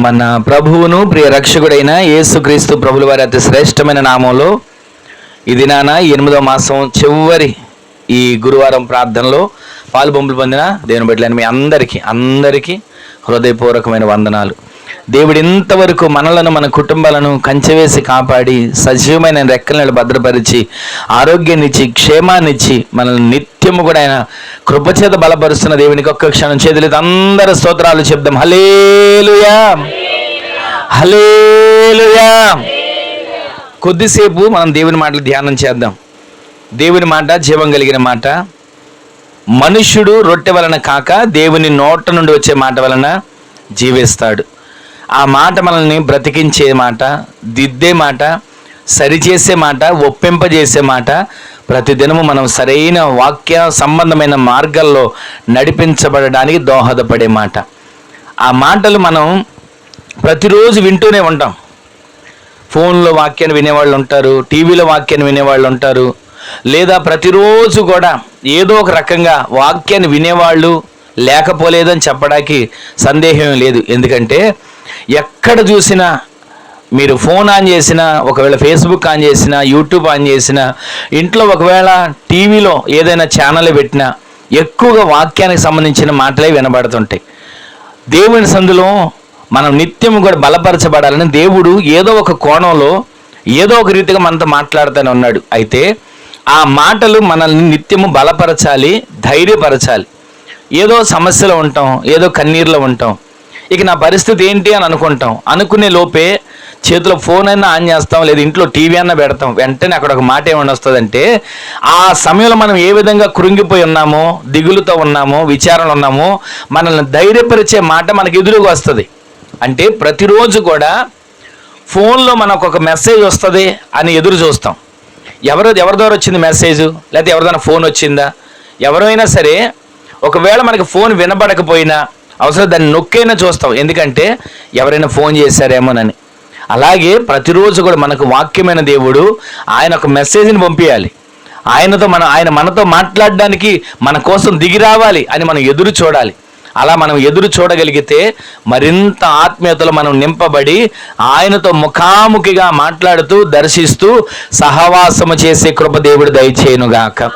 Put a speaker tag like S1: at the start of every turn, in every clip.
S1: మన ప్రభువును ప్రియ రక్షకుడైన యేసుక్రీస్తు ప్రభుల వారి అతి శ్రేష్టమైన నామంలో ఈ దినాన 8వ మాసం చివరి ఈ గురువారం ప్రార్థనలో పాలుబొంపులు పొందిన దేవుని బిడ్డలైన మీ అందరికీ హృదయపూర్వకమైన వందనాలు. దేవుడు ఇంతవరకు మనలను మన కుటుంబాలను కంచెవేసి కాపాడి సజీవమైన రెక్కలను భద్రపరిచి ఆరోగ్యాన్నిచ్చి క్షేమాన్నిచ్చి మనల్ని నిత్యము కూడా ఆయన కృపచేత బలపరుస్తున్న దేవునికి ఒక్క క్షణం చేతులైతే అందరి స్తోత్రాలు చెప్దాం. హల్లెలూయా, హల్లెలూయా. కొద్దిసేపు మనం దేవుని మాటలు ధ్యానం చేద్దాం. దేవుని మాట జీవం కలిగిన మాట. మనుష్యుడు రొట్టె వలన కాక దేవుని నోట నుండి వచ్చే మాట వలన జీవిస్తాడు. ఆ మాట మనల్ని బ్రతికించే మాట, దిద్దే మాట, సరిచేసే మాట, ఒప్పింపజేసే మాట. ప్రతిదినము మనం సరైన వాక్య సంబంధమైన మార్గాల్లో నడిపించబడడానికి దోహదపడే మాట. ఆ మాటలు మనం ప్రతిరోజు వింటూనే ఉంటాం. ఫోన్లో వాక్యాన్ని వినేవాళ్ళు ఉంటారు, టీవీలో వాక్యాన్ని వినేవాళ్ళు ఉంటారు, లేదా ప్రతిరోజు కూడా ఏదో ఒక రకంగా వాక్యాన్ని వినేవాళ్ళు లేకపోలేదని చెప్పడానికి సందేహం లేదు. ఎందుకంటే ఎక్కడ చూసినా మీరు ఫోన్ ఆన్ చేసినా, ఒకవేళ ఫేస్బుక్ ఆన్ చేసినా, యూట్యూబ్ ఆన్ చేసినా, ఇంట్లో ఒకవేళ టీవీలో ఏదైనా ఛానల్ పెట్టినా ఎక్కువగా వాక్యానికి సంబంధించిన మాటలే వినబడుతుంటాయి. దేవుని సందులో మనం నిత్యం కూడా బలపరచబడాలని దేవుడు ఏదో ఒక కోణంలో ఏదో ఒక రీతిగా మనతో మాట్లాడుతూనే ఉన్నాడు. అయితే ఆ మాటలు మనల్ని నిత్యము బలపరచాలి, ధైర్యపరచాలి. ఏదో సమస్యలో ఉంటాం, ఏదో కన్నీరులో ఉంటాం, ఇక నా పరిస్థితి ఏంటి అని అనుకుంటాం. అనుకునే లోపే చేతిలో ఫోన్ అయినా ఆన్ చేస్తాం, లేదా ఇంట్లో టీవీ అన్నా పెడతాం. వెంటనే అక్కడ ఒక మాట ఏమని వస్తుందంటే, ఆ సమయంలో మనం ఏ విధంగా కృంగిపోయి ఉన్నామో, దిగులుతో ఉన్నామో, విచారణలో ఉన్నామో, మనల్ని ధైర్యపరిచే మాట మనకు ఎదురుగా వస్తుంది. అంటే ప్రతిరోజు కూడా ఫోన్లో మనకు ఒక మెసేజ్ వస్తుంది అని ఎదురు చూస్తాం. ఎవరి ద్వారా వచ్చింది మెసేజ్, లేకపోతే ఎవరిదైనా ఫోన్ వచ్చిందా? ఎవరైనా సరే ఒకవేళ మనకి ఫోన్ వినబడకపోయినా అవసరం దాన్ని నొక్కైనా చూస్తాం, ఎందుకంటే ఎవరైనా ఫోన్ చేశారేమోనని. అలాగే ప్రతిరోజు కూడా మనకు వాక్యమైన దేవుడు ఆయన ఒక మెసేజ్ని పంపించాలి. ఆయన మనతో మాట్లాడడానికి మన కోసం దిగి రావాలి అని మనం ఎదురు చూడాలి. అలా మనం ఎదురు చూడగలిగితే మరింత ఆత్మీయతలో మనం నింపబడి ఆయనతో ముఖాముఖిగా మాట్లాడుతూ దర్శిస్తూ సహవాసము చేసే కృప దేవుడు దయచేయునుగాక.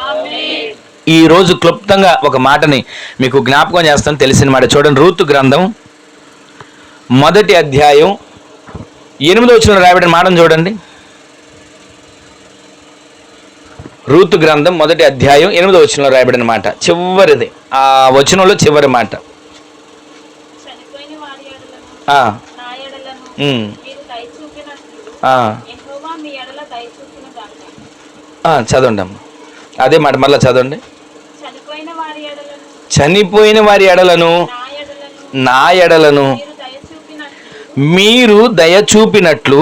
S1: ఈరోజు క్లుప్తంగా ఒక మాటని మీకు జ్ఞాపకం చేస్తాను, తెలిసిన మాట. చూడండి, రూతు గ్రంథం 1వ అధ్యాయం 8వ వచనంలో రాయబడిన మాటను చూడండి. రూతు గ్రంథం 1వ అధ్యాయం 8వ వచనంలో రాయబడిన మాట, చివరిది, ఆ వచనంలో చివరి మాట. చదవండి అమ్మ, అదే మాట మళ్ళీ చదవండి. చనిపోయిన వారి ఎడలను నా ఎడలను మీరు దయ చూపినట్లు.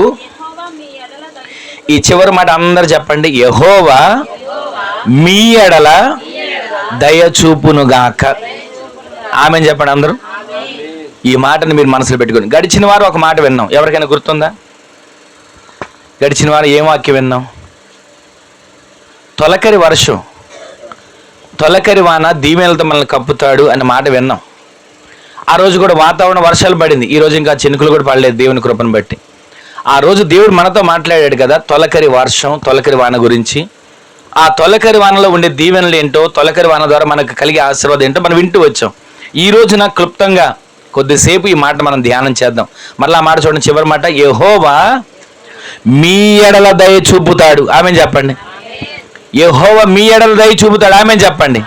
S1: ఈ చివరి మాట అందరు చెప్పండి, యెహోవా మీ ఎడల దయ చూపునుగాక. ఆమెన్ చెప్పండి అందరూ. ఈ మాటని మీరు మనసులో పెట్టుకోండి. గడిచిన వారు ఒక మాట విన్నాం, ఎవరికైనా గుర్తుందా? గడిచిన వారు ఏం వాక్యం విన్నాం? తొలకరి వర్షం, తొలకరి వాన దీవెనలతో మనల్ని కప్పుతాడు అనే మాట విన్నాం. ఆ రోజు కూడా వాతావరణం వర్షాలు పడింది. ఈ రోజు ఇంకా చినుకులు కూడా పడలేదు దేవుని కృపను బట్టి. ఆ రోజు దేవుడు మనతో మాట్లాడాడు కదా, తొలకరి వర్షం, తొలకరి వాన గురించి. ఆ తొలకరి వానలో ఉండే దీవెనలు ఏంటో, తొలకరి వాన ద్వారా మనకు కలిగే ఆశీర్వాదం ఏంటో మనం వింటూ వచ్చాం. ఈ రోజున క్లుప్తంగా కొద్దిసేపు ఈ మాట మనం ధ్యానం చేద్దాం. మళ్ళీ ఆ మాట చూడండి, చివరి మాట, యెహోవా మీ ఎడల దయ చూపుతాడు. ఆమెన్ చెప్పండి. యెహోవా మీ ఎడల దయ చూపుతాడు. ఆమెన్ చెప్పండి.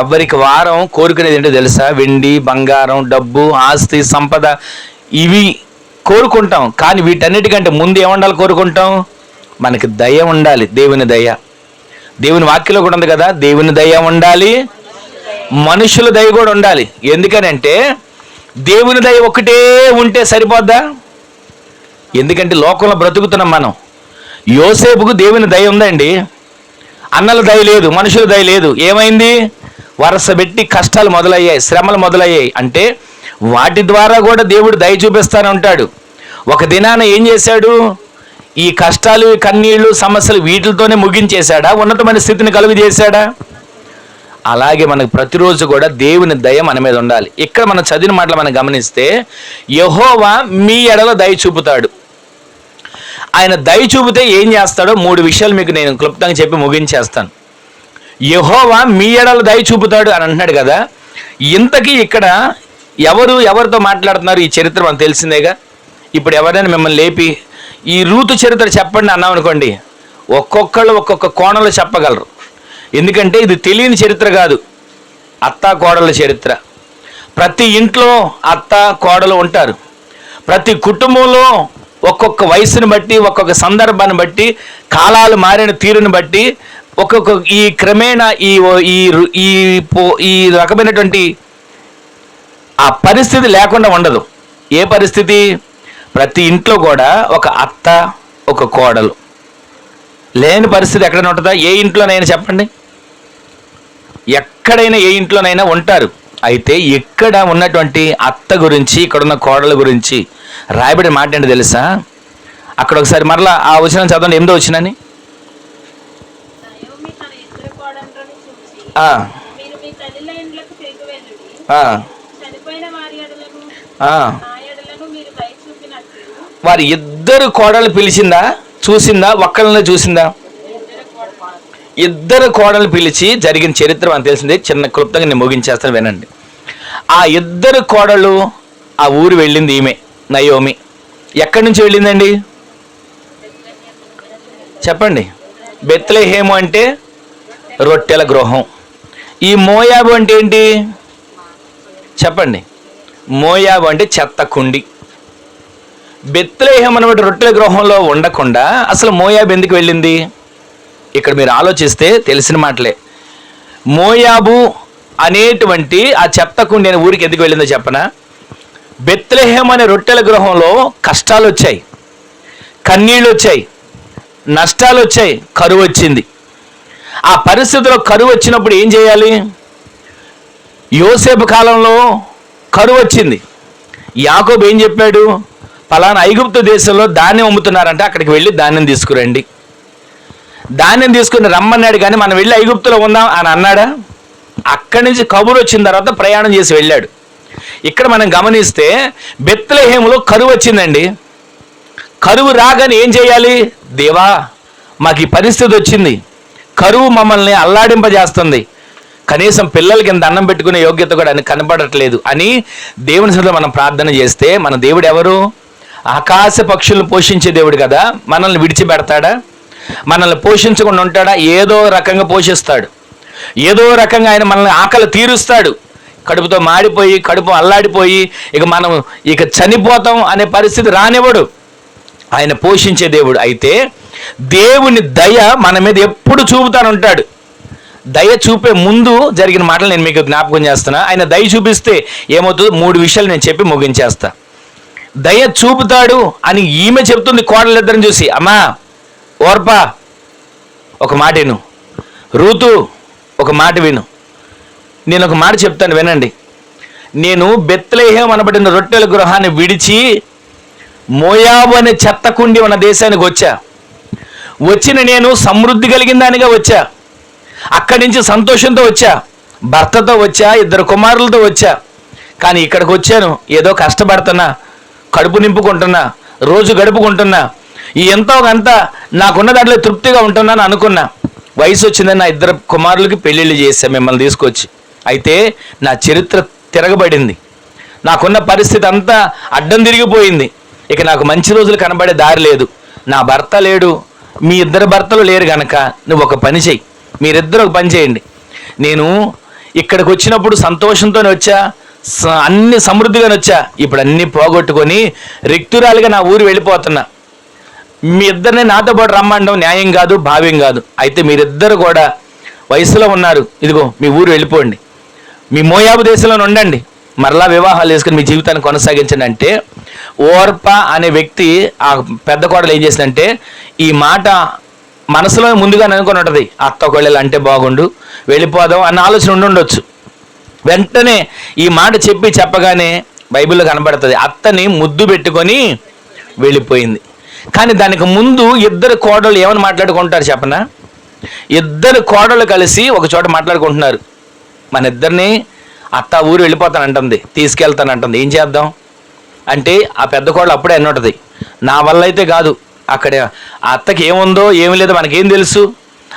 S1: ఎవరికి వారం కోరుకునేది ఏంటో తెలుసా? వెండి, బంగారం, డబ్బు, ఆస్తి, సంపద, ఇవి కోరుకుంటాం. కానీ వీటన్నిటికంటే ముందు ఏముండాలి కోరుకుంటాం? మనకి దయ ఉండాలి, దేవుని దయ. దేవుని వాక్యంలో కూడా ఉంది కదా, దేవుని దయ ఉండాలి, మనుషుల దయ కూడా ఉండాలి. ఎందుకనంటే దేవుని దయ ఒకటే ఉంటే సరిపోద్దా? ఎందుకంటే లోకంలో బ్రతుకుతున్నాం మనం. యోసేపుకు దేవుని దయ ఉందండి, అన్నల దయ లేదు, మనుషుల దయ లేదు. ఏమైంది? వరస పెట్టి కష్టాలు మొదలయ్యాయి, శ్రమలు మొదలయ్యాయి. అంటే వాటి ద్వారా కూడా దేవుడు దయ చూపిస్తానే ఉంటాడు. ఒక దినాన ఏం చేశాడు? ఈ కష్టాలు, కన్నీళ్లు, సమస్యలు వీటితోనే ముగించేశాడా? ఉన్నతమైన స్థితిని కలుగు చేశాడా? అలాగే మనకు ప్రతిరోజు కూడా దేవుని దయ మన మీద ఉండాలి. ఇక్కడ మనం చదివిన మాటలు మనం గమనిస్తే, యెహోవా మీ ఎడల దయ చూపుతాడు. ఆయన దయ చూపితే ఏం చేస్తాడో 3 విషయాలు మీకు నేను క్లుప్తంగా చెప్పి ముగించేస్తాను. యెహోవా మీ ఎడల దయ చూపుతాడు అని అంటున్నాడు కదా. ఇంతకీ ఇక్కడ ఎవరితో మాట్లాడుతున్నారు? ఈ చరిత్ర మనకు తెలిసిందేగా. ఇప్పుడు ఎవరైనా మిమ్మల్ని లేపి ఈ రూతు చరిత్ర చెప్పండి అన్నాం అనుకోండి, ఒక్కొక్కళ్ళు ఒక్కొక్క కోణంలో చెప్పగలరు. ఎందుకంటే ఇది తెలియని చరిత్ర కాదు, అత్త కోడళ్ళ చరిత్ర. ప్రతి ఇంట్లో అత్త కోడలు ఉంటారు. ప్రతి కుటుంబంలో ఒక్కొక్క వయసును బట్టి, ఒక్కొక్క సందర్భాన్ని బట్టి, కాలాలు మారిన తీరుని బట్టి ఒక్కొక్క ఈ క్రమేణా ఈ రకమైనటువంటి ఆ పరిస్థితి లేకుండా ఉండదు. ఏ పరిస్థితి? ప్రతి ఇంట్లో కూడా ఒక అత్త ఒక కోడలు లేని పరిస్థితి ఎక్కడైనా ఉంటుందా? ఏ ఇంట్లోనైనా చెప్పండి, ఎక్కడైనా ఏ ఇంట్లోనైనా ఉంటారు. అయితే ఇక్కడ ఉన్నటువంటి అత్త గురించి, ఇక్కడున్న కోడల గురించి రాయబడి మాట ఏంటి తెలుసా? అక్కడ ఒకసారి మరలా ఆ వచనం చదవండి. 8వ వచనాన్ని. వారి ఇద్దరు కోడలు పిలిచిందా? చూసిందా? ఒక్కళ్ళనే చూసిందా? ఇద్దరు కోడలు పిలిచి జరిగిన చరిత్ర మనకు తెలిసిందే. చిన్న క్లుప్తంగా నేను ముగించేస్తాను, వినండి. ఆ ఇద్దరు కోడలు ఆ ఊరు వెళ్ళింది ఈమె నయోమి. ఎక్కడి నుంచి వెళ్ళిందండి చెప్పండి? బెత్లెహేము అంటే రొట్టెల గృహం. ఈ మోయాబు అంటే ఏంటి చెప్పండి? మోయాబు అంటే చెత్త కుండి. బెత్లెహేము అన్నమాట రొట్టెల గృహంలో ఉండకుండా అసలు మోయాబు ఎందుకు వెళ్ళింది? ఇక్కడ మీరు ఆలోచిస్తే తెలిసిన మాటలే. మోయాబు అనేటువంటి ఆ చెత్త కుండి అనే ఊరికి ఎందుకు వెళ్ళిందో చెప్పనా? బెత్లెహేము అనే రొట్టెల గృహంలో కష్టాలు వచ్చాయి, కన్నీళ్ళు వచ్చాయి, నష్టాలు వచ్చాయి, కరువు వచ్చింది. ఆ పరిస్థితిలో కరువు వచ్చినప్పుడు ఏం చేయాలి? యోసేపు కాలంలో కరువు వచ్చింది. యాకోబు ఏం చెప్పాడు? పలానా ఐగుప్తు దేశంలో ధాన్యం అమ్ముతున్నారంటే అక్కడికి వెళ్ళి ధాన్యం తీసుకురండి. ధాన్యం తీసుకుని రమ్మన్నాడు, కానీ మనం వెళ్ళి ఐగుప్తులో ఉందాం అని అన్నాడా? అక్కడి నుంచి కబురు వచ్చిన తర్వాత ప్రయాణం చేసి వెళ్ళాడు. ఇక్కడ మనం గమనిస్తే బెత్లెహేములో కరువు వచ్చిందండి. కరువు రాగానే ఏం చేయాలి? దేవా, మాకు ఈ పరిస్థితి వచ్చింది, కరువు మమ్మల్ని అల్లాడింపజేస్తుంది, కనీసం పిల్లలకి ఇంత అన్నం పెట్టుకునే యోగ్యత కూడా కనపడట్లేదు అని దేవుని సన్నిధిలో మనం ప్రార్థన చేస్తే, మన దేవుడు ఎవరు? ఆకాశ పక్షులను పోషించే దేవుడు కదా. మనల్ని విడిచిపెడతాడా? మనల్ని పోషించకుండా ఉంటాడా? ఏదో రకంగా పోషిస్తాడు, ఏదో రకంగా ఆయన మనల్ని ఆకలి తీరుస్తాడు. కడుపుతో మాడిపోయి, కడుపు అల్లాడిపోయి మనం చనిపోతాం అనే పరిస్థితి రానివ్వడు. ఆయన పోషించే దేవుడు. అయితే దేవుని దయ మన మీద ఎప్పుడు చూపుతానుంటాడు. దయ చూపే ముందు జరిగిన మాటలు నేను మీకు జ్ఞాపకం చేస్తున్నా. ఆయన దయ చూపిస్తే ఏమవుతుందో 3 విషయాలు నేను చెప్పి ముగించేస్తా. దయ చూపుతాడు అని ఈమె చెప్తుంది కోడలిద్దరిని చూసి. అమ్మా ఓర్పా ఒక మాట విను, రూతు ఒక మాట విను, నేను ఒక మాట చెప్తాను వినండి. నేను బెత్లెహేము అనబడిన రొట్టెల గృహాన్ని విడిచి మోయాబు అనే చెత్త కుండి ఉన్న దేశానికి వచ్చిన నేను సమృద్ధి కలిగిన దానిగా వచ్చా. అక్కడి నుంచి సంతోషంతో వచ్చా, భర్తతో వచ్చా, 2 కుమారులతో వచ్చా. కానీ ఇక్కడికి వచ్చాను, ఏదో కష్టపడుతున్నా, కడుపు నింపుకుంటున్నా, రోజు గడుపుకుంటున్నా, ఈ ఎంతో కొంత నాకున్న దాంట్లో తృప్తిగా ఉంటున్నాను అనుకున్నా. వయసు వచ్చిందని నా 2 కుమారులకి పెళ్ళిళ్ళు చేశా మిమ్మల్ని తీసుకొచ్చి. అయితే నా చరిత్ర తిరగబడింది, నాకున్న పరిస్థితి అంతా అడ్డం తిరిగిపోయింది. ఇక నాకు మంచి రోజులు కనబడే దారి లేదు. నా భర్త లేడు, మీ 2 భర్తలు లేరు కనుక నువ్వు ఒక పని చెయ్యి, మీరిద్దరు ఒక పని చేయండి. నేను ఇక్కడికి వచ్చినప్పుడు సంతోషంతోనే వచ్చా, అన్ని సమృద్ధిగానే వచ్చా. ఇప్పుడు అన్నీ పోగొట్టుకొని రిక్తురాలుగా నా ఊరు వెళ్ళిపోతున్నా. మీ ఇద్దరిని నాతో పాటు రమ్మండం న్యాయం కాదు, భావ్యం కాదు. అయితే మీరిద్దరు కూడా వయసులో ఉన్నారు, ఇదిగో మీ ఊరు వెళ్ళిపోండి, మీ మోయాబు దేశంలో ఉండండి, మరలా వివాహాలు చేసుకుని మీ జీవితాన్ని కొనసాగించండి అంటే, ఓర్ప అనే వ్యక్తి ఆ పెద్ద కోడలు ఏం చేసిందంటే, ఈ మాట మనసులో ముందుగానే అనుకుని ఉంటుంది, అత్త కోడలు అంటే బాగుండు, వెళ్ళిపోదాం అన్న ఆలోచన ఉండొచ్చు. వెంటనే ఈ మాట చెప్పగానే బైబిల్లో కనబడుతుంది, అత్తని ముద్దు పెట్టుకొని వెళ్ళిపోయింది. కానీ దానికి ముందు 2 కోడలు ఏమని మాట్లాడుకుంటారు చెప్పనా? 2 కోడలు కలిసి ఒక చోట మాట్లాడుకుంటున్నారు. మన ఇద్దరిని అత్త ఊరు వెళ్ళిపోతానంటుంది, తీసుకెళ్తానంటుంది. ఏం చేద్దాం అంటే ఆ పెద్ద కోడలు అప్పుడే అన్నది, నా వల్ల అయితే కాదు, అక్కడ ఆ అత్తకి ఏముందో ఏమి లేదో మనకేం తెలుసు,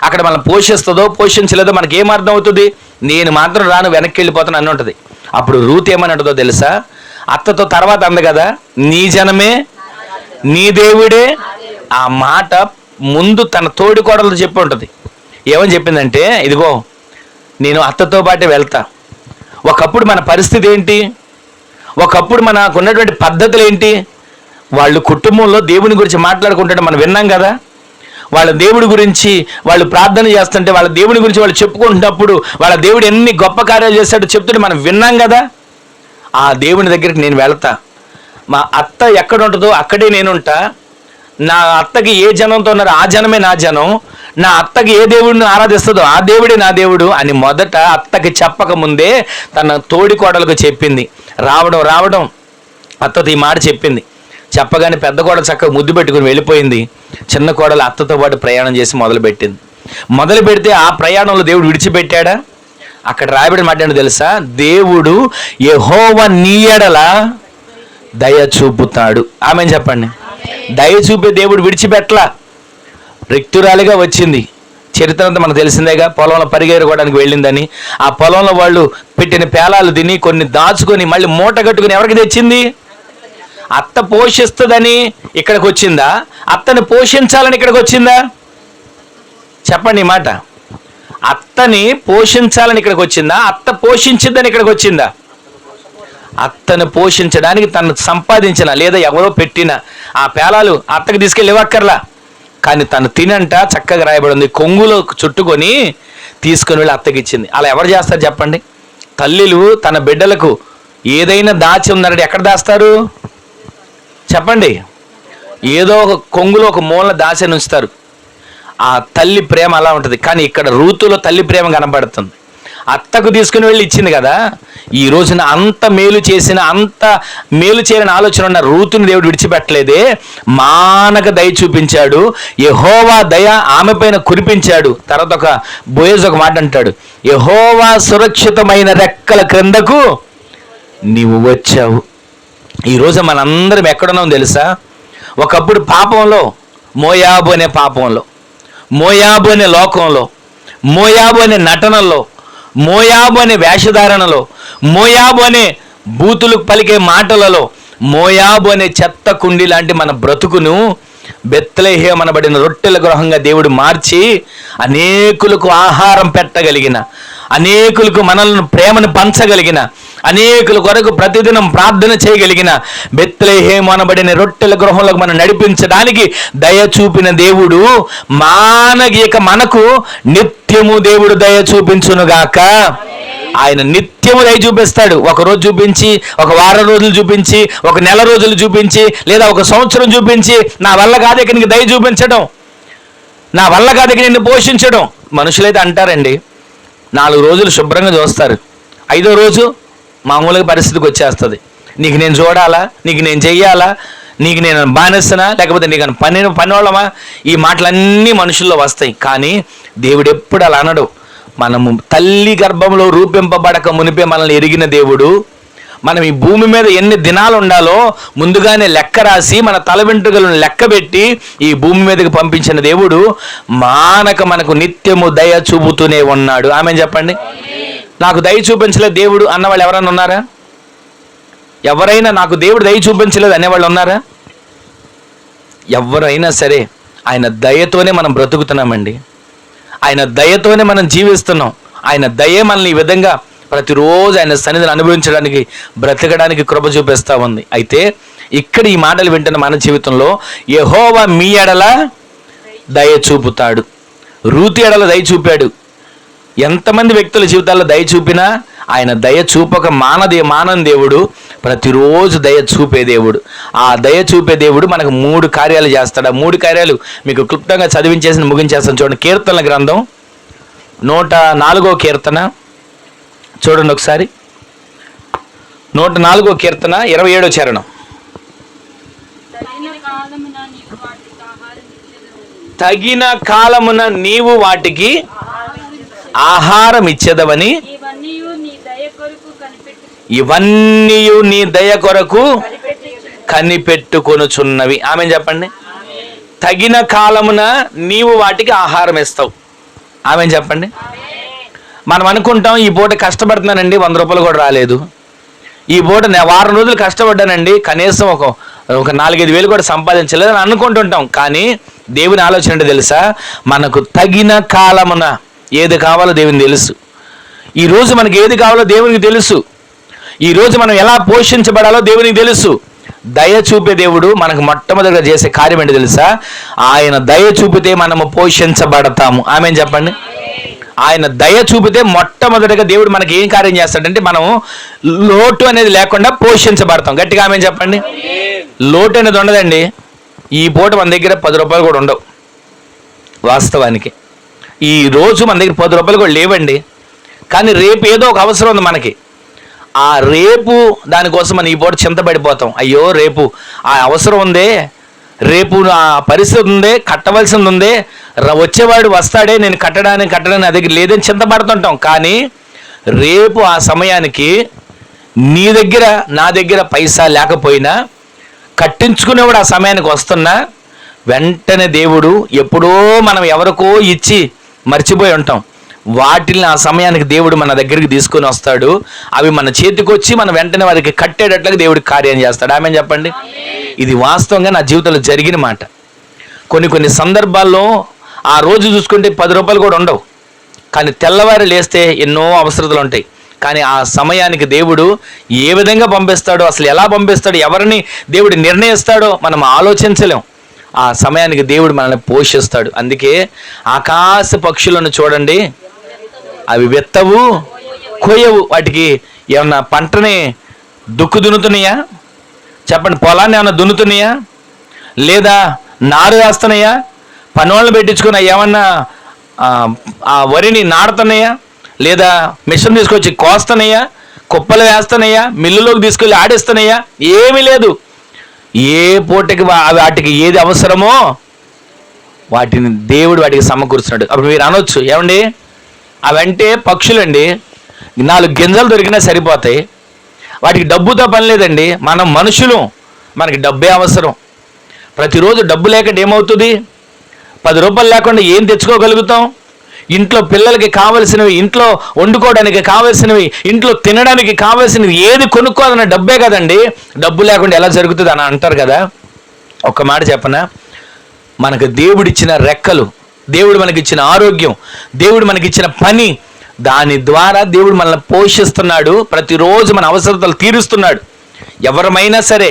S1: అక్కడ మనం పోషిస్తుందో పోషించలేదో మనకేం అర్థం అవుతుంది, నేను మాత్రం రాను, వెనక్కి వెళ్ళిపోతాను అని ఉంటుంది. అప్పుడు రూత్ ఏమని అంటుందో తెలుసా? అత్తతో తర్వాత అంది కదా, నీ జనమే నీ దేవుడే. ఆ మాట ముందు తన తోడి కోడలతో చెప్పి ఉంటుంది. ఏమని చెప్పిందంటే, ఇదిగో నేను అత్తతో పాటే వెళ్తా. ఒకప్పుడు మన పరిస్థితి ఏంటి, ఒకప్పుడు మనకు ఉన్నటువంటి పద్ధతులు ఏంటి, వాళ్ళు కుటుంబంలో దేవుని గురించి మాట్లాడుకుంటుంటే మనం విన్నాం కదా. వాళ్ళ దేవుడి గురించి వాళ్ళు ప్రార్థన చేస్తుంటే, వాళ్ళ దేవుడి గురించి వాళ్ళు చెప్పుకుంటున్నప్పుడు వాళ్ళ దేవుడు ఎన్ని గొప్ప కార్యాలు చేస్తాడో చెప్తుంటే మనం విన్నాం కదా. ఆ దేవుని దగ్గరికి నేను వెళ్తా, మా అత్త ఎక్కడ ఉంటుందో అక్కడే నేనుంటా, నా అత్తకి ఏ జనంతో ఉన్నారో ఆ జనమే నా జనం, నా అత్తకి ఏ దేవుడిని ఆరాధిస్తుందో ఆ దేవుడే నా దేవుడు అని మొదట అత్తకి చెప్పక ముందే తన తోడి కోడలకు చెప్పింది. రావడం అత్తతో ఈ మాట చెప్పింది. చెప్పగానే పెద్ద కోడలు చక్కగా ముద్దు పెట్టుకుని వెళ్ళిపోయింది. చిన్న కోడలు అత్తతో పాటు ప్రయాణం చేసి మొదలు పెడితే ఆ ప్రయాణంలో దేవుడు విడిచిపెట్టాడా? అక్కడ రాయబడిన మాట ఏంటో తెలుసా? దేవుడు యెహోవా నీ ఎడల దయ చూపుతాడు. ఆమెన్ చెప్పండి. దయ చూపే దేవుడు విడిచిపెట్టలా. రిక్తురాలిగా వచ్చింది, చరిత్ర అంతా మనకు తెలిసిందేగా. పొలంలో పరిగెరుకోవడానికి వెళ్ళిందని, ఆ పొలంలో వాళ్ళు పెట్టిన పేలాలు తిని కొన్ని దాచుకొని మళ్ళీ మూట కట్టుకుని ఎవరికి తెచ్చింది? అత్త పోషిస్తుందని ఇక్కడికి వచ్చిందా, అత్తని పోషించాలని ఇక్కడికి వచ్చిందా? చెప్పండి ఈ మాట. అత్తని పోషించాలని ఇక్కడికి వచ్చిందా, అత్త పోషించిద్దని ఇక్కడికి వచ్చిందా? అత్తను పోషించడానికి తను సంపాదించిన లేదా ఎవరో పెట్టిన ఆ పేలాలు అత్తకి తీసుకెళ్ళి ఇవ్వక్కర్లా, కానీ తను తినంట చక్కగా రాయబడింది, కొంగులో చుట్టుకొని తీసుకుని వెళ్ళి అత్తకి ఇచ్చింది. అలా ఎవరు చేస్తారు చెప్పండి? తల్లిలు తన బిడ్డలకు ఏదైనా దాచి ఉన్నారంటే ఎక్కడ దాస్తారు చెప్పండి? ఏదో ఒక కొంగులో ఒక మూలన దాచి ఉంచుతారు. ఆ తల్లి ప్రేమ అలా ఉంటుంది. కానీ ఇక్కడ రూతులో తల్లి ప్రేమ కనబడుతుంది. అత్తకు తీసుకుని వెళ్ళి ఇచ్చింది కదా. ఈ రోజున అంత మేలు చేయని ఆలోచన ఉన్న రూతుని దేవుడు విడిచిపెట్టలేదే, మానక దయ చూపించాడు. యెహోవా దయ ఆమె పైన కురిపించాడు. తర్వాత ఒక బోయజ్ ఒక మాట అంటాడు, యెహోవా సురక్షితమైన రెక్కల క్రిందకు నీవు వచ్చావు. ఈరోజు మనందరం ఎక్కడున్నాం తెలుసా? ఒకప్పుడు పాపంలో, మోయాబు అనే పాపంలో, మోయాబు అనే లోకంలో, మోయాబు అనే నటనలో, మోయాబు అనే వేషధారణలో, మోయాబు అనే బూతులు పలికే మాటలలో, మోయాబు అనే చెత్త కుండి లాంటి మన బ్రతుకును బెత్లెహేము అనబడిన రొట్టెల గృహంగా దేవుడు మార్చి అనేకులకు ఆహారం పెట్టగలిగిన, అనేకులకు మనల్ని ప్రేమను పంచగలిగిన, అనేకుల కొరకు ప్రతిదినం ప్రార్థన చేయగలిగిన బెత్లెహేము అనబడిన రొట్టెల గృహంలోకి మనం నడిపించడానికి దయ చూపిన దేవుడు మనకు నిత్యము దేవుడు దయ చూపించునుగాక. ఆయన నిత్యము దయ చూపిస్తాడు. ఒక రోజు చూపించి, ఒక వారం రోజులు చూపించి, ఒక నెల రోజులు చూపించి, లేదా ఒక సంవత్సరం చూపించి, నా వల్ల కాదు ఇక నీకు దయ చూపించడం, నా వల్ల కాదు ఇక నిన్ను పోషించడం. మనుషులైతే అంటారండి, 4 రోజులు శుభ్రంగా చూస్తారు, 5వ రోజు మామూలుగా పరిస్థితికి వచ్చేస్తుంది. నీకు నేను చూడాలా, నీకు నేను చెయ్యాలా, నీకు నేను బానిసనా, లేకపోతే నీకు పనివాళ్ళమా, ఈ మాటలన్నీ మనుషుల్లో వస్తాయి. కానీ దేవుడు ఎప్పుడు అలా అనడు. మనము తల్లి గర్భంలో రూపింపబడక మునిపే మనల్ని ఎరిగిన దేవుడు, మనం ఈ భూమి మీద ఎన్ని దినాలు ఉండాలో ముందుగానే లెక్క రాసి మన తల వెంట్రుకలను లెక్కబెట్టి ఈ భూమి మీదకి పంపించిన దేవుడు మనకు నిత్యము దయ చూపుతూనే ఉన్నాడు. ఆమె చెప్పండి. నాకు దయ చూపించలేదు దేవుడు అన్నవాళ్ళు ఎవరైనా ఉన్నారా? ఎవరైనా నాకు దేవుడు దయ చూపించలేదు అనేవాళ్ళు ఉన్నారా? ఎవరైనా సరే ఆయన దయతోనే మనం బ్రతుకుతున్నామండి. ఆయన దయతోనే మనం జీవిస్తున్నాం. ఆయన దయే మనల్ని ఈ విధంగా ప్రతిరోజు ఆయన సన్నిధిని అనుభవించడానికి, బ్రతకడానికి కృప చూపిస్తూ ఉంది. అయితే ఇక్కడ ఈ మాటలు వింటున్న మన జీవితంలో యెహోవా మీ ఎడల దయ చూపుతాడు. రూతు ఎడల దయ చూపాడు. ఎంతమంది వ్యక్తుల జీవితాల్లో దయ చూపినా ఆయన దయ చూపక మానని దేవుడు, ప్రతిరోజు దయ చూపే దేవుడు. ఆ దయ చూపే దేవుడు మనకు 3 కార్యాలు చేస్తాడు. ఆ 3 కార్యాలు మీకు క్లుప్తంగా చదివించేసి ముగించేస్తాను. చూడండి, కీర్తనల గ్రంథం 104వ కీర్తన చూడండి ఒకసారి. 104వ కీర్తన 27వ చరణం. తగిన కాలమున నీవు వాటికి ఆహారం ఇచ్చేదవని ఇవన్నీ నీ దయ కొరకు కనిపెట్టుకొనుచున్నవి. ఆమె చెప్పండి. తగిన కాలమున నీవు వాటికి ఆహారం ఇస్తావు. ఆమె చెప్పండి. మనం అనుకుంటాం ఈ పూట కష్టపడుతున్నానండి, 100 రూపాయలు కూడా రాలేదు. ఈ పూట వారం రోజులు కష్టపడ్డానండి, కనీసం ఒక 4-5 వేలు కూడా సంపాదించలేదు అని అనుకుంటుంటాం. కానీ దేవుని ఆలోచన అంటే తెలుసా? మనకు తగిన కాలమున ఏది కావాలో దేవునికి తెలుసు. ఈరోజు మనకి ఏది కావాలో దేవునికి తెలుసు. ఈరోజు మనం ఎలా పోషించబడాలో దేవునికి తెలుసు. దయ చూపే దేవుడు మనకు మొట్టమొదటిగా చేసే కార్యం ఏంటి తెలుసా? ఆయన దయ చూపితే మనము పోషించబడతాము. ఆమె చెప్పండి. ఆయన దయ చూపితే మొట్టమొదటిగా దేవుడు మనకి ఏం కార్యం చేస్తాడంటే మనం లోటు అనేది లేకుండా పోషించబడతాం. గట్టిగా ఆమె చెప్పండి. లోటు అనేది ఉండదండి. ఈ పూట మన దగ్గర 10 రూపాయలు కూడా ఉండవు. వాస్తవానికి ఈ రోజు మన దగ్గర 10 రూపాయలు కూడా లేవండి. కానీ రేపు ఏదో ఒక అవసరం ఉంది మనకి. ఆ రేపు దానికోసం మనం ఈ పూట చింతపడిపోతాం. అయ్యో రేపు ఆ అవసరం ఉందే, రేపు ఆ పరిస్థితి ఉందే, కట్టవలసింది ఉందే, వచ్చేవాడు వస్తాడే, నేను కట్టడానికి నా దగ్గర లేదని చింతపడుతుంటాం. కానీ రేపు ఆ సమయానికి నీ దగ్గర నా దగ్గర పైసా లేకపోయినా, కట్టించుకునేవాడు ఆ సమయానికి వస్తున్నా, వెంటనే దేవుడు ఎప్పుడో మనం ఎవరికో ఇచ్చి మర్చిపోయి ఉంటాం, వాటిని ఆ సమయానికి దేవుడు మన దగ్గరికి తీసుకొని వస్తాడు. అవి మన చేతికి వచ్చి మనం వెంటనే వారికి కట్టేటట్లుగా దేవుడికి కార్యం చేస్తాడు. ఆమె చెప్పండి. ఇది వాస్తవంగా నా జీవితంలో జరిగిన మాట. కొన్ని సందర్భాల్లో ఆ రోజు చూసుకుంటే 10 రూపాయలు కూడా ఉండవు. కానీ తెల్లవారు లేస్తే ఎన్నో అవసరతలు ఉంటాయి. కానీ ఆ సమయానికి దేవుడు ఏ విధంగా పంపిస్తాడో, అసలు ఎలా పంపిస్తాడో, ఎవరిని దేవుడు నిర్ణయిస్తాడో మనం ఆలోచించలేం. ఆ సమయానికి దేవుడు మనల్ని పోషిస్తాడు. అందుకే ఆకాశ పక్షులను చూడండి, అవి విత్తవు, కొయ్యవు. వాటికి ఏమన్నా పంటని దున్నుతున్నాయా? చెప్పండి. పొలాన్ని ఏమన్నా దున్నుతున్నాయా? లేదా నారు వేస్తున్నాయా? పనోళ్ళని పెట్టించుకుని ఏమన్నా ఆ వరిని నాడుతున్నాయా? లేదా మిషన్ తీసుకొచ్చి కోస్తున్నాయా? కుప్పలు వేస్తున్నాయా? మిల్లులోకి తీసుకెళ్ళి ఆడిస్తున్నాయా? ఏమీ లేదు. ఏ పూటకి వాటికి ఏది అవసరమో వాటిని దేవుడు వాటికి సమకూర్చున్నాడు. అప్పుడు మీరు అనొచ్చు, ఏమండి అవంటే పక్షులండి, 4 గింజలు దొరికినా సరిపోతాయి, వాటికి డబ్బుతో పని లేదండి. మనం మనుషులు, మనకి డబ్బే అవసరం. ప్రతిరోజు డబ్బు లేకుండా ఏమవుతుంది? 10 రూపాయలు లేకుండా ఏం తెచ్చుకోగలుగుతాం? ఇంట్లో పిల్లలకి కావలసినవి, ఇంట్లో వండుకోవడానికి కావలసినవి, ఇంట్లో తినడానికి కావలసినవి ఏది కొనుక్కోవాలన్న డబ్బే కదండి. డబ్బు లేకుండా ఎలా జరుగుతుంది అని అంటారు కదా. ఒక్క మాట చెప్పనా? మనకు దేవుడిచ్చిన రెక్కలు, దేవుడు మనకిచ్చిన ఆరోగ్యం, దేవుడు మనకిచ్చిన పని, దాని ద్వారా దేవుడు మనల్ని పోషిస్తున్నాడు. ప్రతిరోజు మన అవసరతలు తీరుస్తున్నాడు. ఎవరమైనా సరే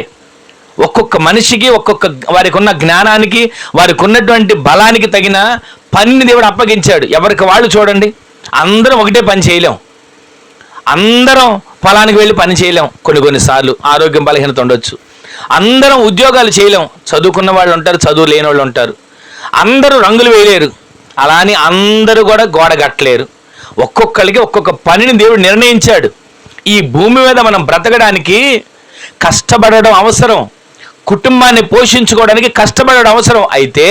S1: ఒక్కొక్క మనిషికి వారికి ఉన్న జ్ఞానానికి, వారికి ఉన్నటువంటి బలానికి తగిన పనిని దేవుడు అప్పగించాడు. ఎవరికి వాళ్ళు చూడండి. అందరం ఒకటే పని చేయలేం. అందరం పొలానికి వెళ్ళి పని చేయలేం. కొన్నిసార్లు ఆరోగ్యం బలహీనత ఉండొచ్చు. అందరం ఉద్యోగాలు చేయలేం. చదువుకున్న వాళ్ళు ఉంటారు, చదువు లేని వాళ్ళు ఉంటారు. అందరూ రంగులు వేయలేరు. అలా అని అందరూ కూడా గోడ కట్టలేరు. ఒక్కొక్కరికి ఒక్కొక్క పనిని దేవుడు నిర్ణయించాడు. ఈ భూమి మీద మనం బ్రతకడానికి కష్టపడడం అవసరం. కుటుంబాన్ని పోషించుకోవడానికి కష్టపడడం అవసరం. అయితే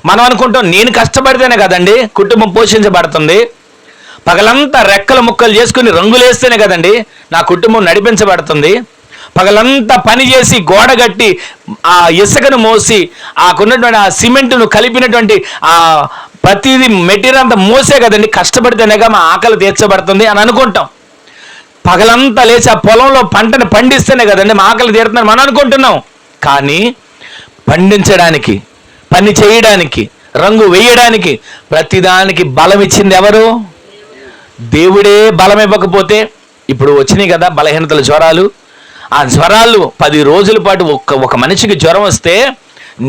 S1: మనం అనుకుంటాం, నేను కష్టపడితేనే కదండి కుటుంబం పోషించబడుతుంది, పగలంతా రెక్కల ముక్కలు చేసుకుని రంగులు వేస్తేనే కదండి నా కుటుంబం నడిపించబడుతుంది, పగలంతా పని చేసి గోడ కట్టి ఆ ఇసుకను మోసి ఆకున్నటువంటి ఆ సిమెంట్ను కలిపినటువంటి ఆ ప్రతిదీ మెటీరియల్ అంతా మోసే కదండి కష్టపడితేనేగా మా ఆకలి తీర్చబడుతుంది అని అనుకుంటాం. పగలంతా లేచి ఆ పొలంలో పంటను పండిస్తేనే కదండి మా ఆకలి తీరుతుందని మనం అనుకుంటున్నాం. కానీ పండించడానికి, పని చేయడానికి, రంగు వేయడానికి, ప్రతిదానికి బలం ఇచ్చింది ఎవరు? దేవుడే. బలం ఇవ్వకపోతే ఇప్పుడు వచ్చినాయి కదా బలహీనతల జ్వరాలు. ఆ జ్వరాలు 10 రోజుల పాటు ఒక మనిషికి జ్వరం వస్తే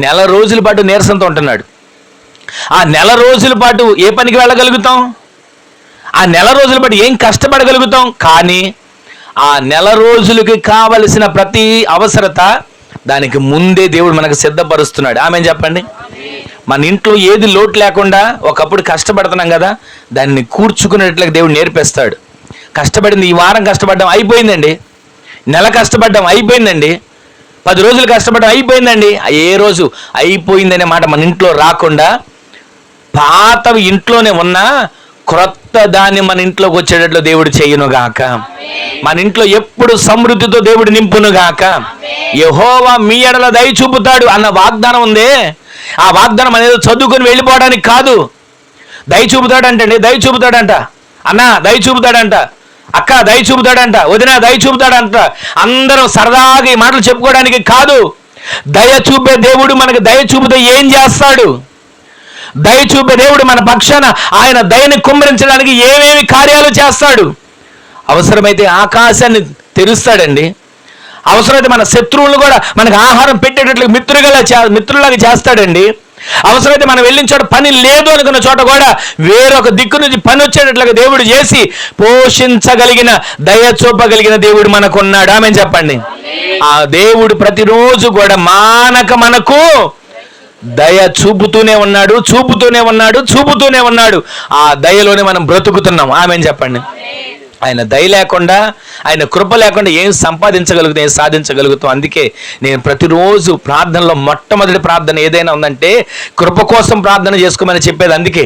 S1: 1 రోజుల పాటు నీరసంతో ఉంటున్నాడు. ఆ 1 రోజుల పాటు ఏ పనికి వెళ్ళగలుగుతాం? ఆ 1 రోజుల పాటు ఏం కష్టపడగలుగుతాం? కానీ ఆ 1 రోజులకి కావలసిన ప్రతి అవసరత దానికి ముందే దేవుడు మనకు సిద్ధపరుస్తున్నాడు. ఆమె చెప్పండి. మన ఇంట్లో ఏది లోటు లేకుండా ఒకప్పుడు కష్టపడుతున్నాం కదా, దాన్ని కూర్చుకునేట్లుగా దేవుడు నేర్పిస్తాడు. కష్టపడింది ఈ వారం కష్టపడ్డం అయిపోయిందండి, నెల కష్టపడ్డం అయిపోయిందండి, 10 రోజులు కష్టపడ్డం అయిపోయిందండి. ఏ రోజు అయిపోయిందనే మాట మన ఇంట్లో రాకుండా పాతవి ఇంట్లోనే ఉన్నా క్రొత్త దాన్ని మన ఇంట్లోకి వచ్చేటట్లు దేవుడు చేయునుగాక. మన ఇంట్లో ఎప్పుడు సమృద్ధితో దేవుడు నింపునుగాక. యెహోవా మీ ఎడల దయ చూపుతాడు అన్న వాగ్దానం ఉందే, ఆ వాగ్దానం అనేది చదువుకొని వెళ్ళిపోవడానికి కాదు. దయ చూపుతాడంటండి, దయ చూపుతాడంట. అన్న దయ చూపుతాడంట, అక్క దయ చూపుతాడంట, వదిన దయ చూపుతాడంట. అందరం సరదాగా ఈ మాటలు చెప్పుకోవడానికి కాదు. దయ చూపే దేవుడు మనకు దయ చూపితే ఏం చేస్తాడు? దయ చూపే దేవుడు మన పక్షాన ఆయన దయని కుమ్మరించడానికి ఏమేమి కార్యాలు చేస్తాడు? అవసరమైతే ఆకాశాన్ని తెరుస్తాడండి. అవసరమైతే మన శత్రువులను కూడా మనకు ఆహారం పెట్టేటట్లు మిత్రులాగా చేస్తాడండి. అవసరమైతే మనం వెళ్ళిన చోట పని లేదు అనుకున్న చోట కూడా వేరొక దిక్కు నుంచి పని వచ్చేటట్లుగా దేవుడు చేసి పోషించగలిగిన, దయ చూపగలిగిన దేవుడు మనకున్నాడు. ఆమె చెప్పండి. ఆ దేవుడు ప్రతిరోజు కూడా మానక మనకు దయ చూపుతూనే ఉన్నాడు, చూపుతూనే ఉన్నాడు, చూపుతూనే ఉన్నాడు. ఆ దయలోనే మనం బ్రతుకుతున్నాం. ఆమె చెప్పండి. ఆయన దయ లేకుండా, ఆయన కృప లేకుండా ఏం సంపాదించగలుగుతాం, ఏం సాధించగలుగుతాం? అందుకే నేను ప్రతిరోజు ప్రార్థనలో మొట్టమొదటి ప్రార్థన ఏదైనా ఉందంటే కృప కోసం ప్రార్థన చేసుకోమని చెప్పేది. అందుకే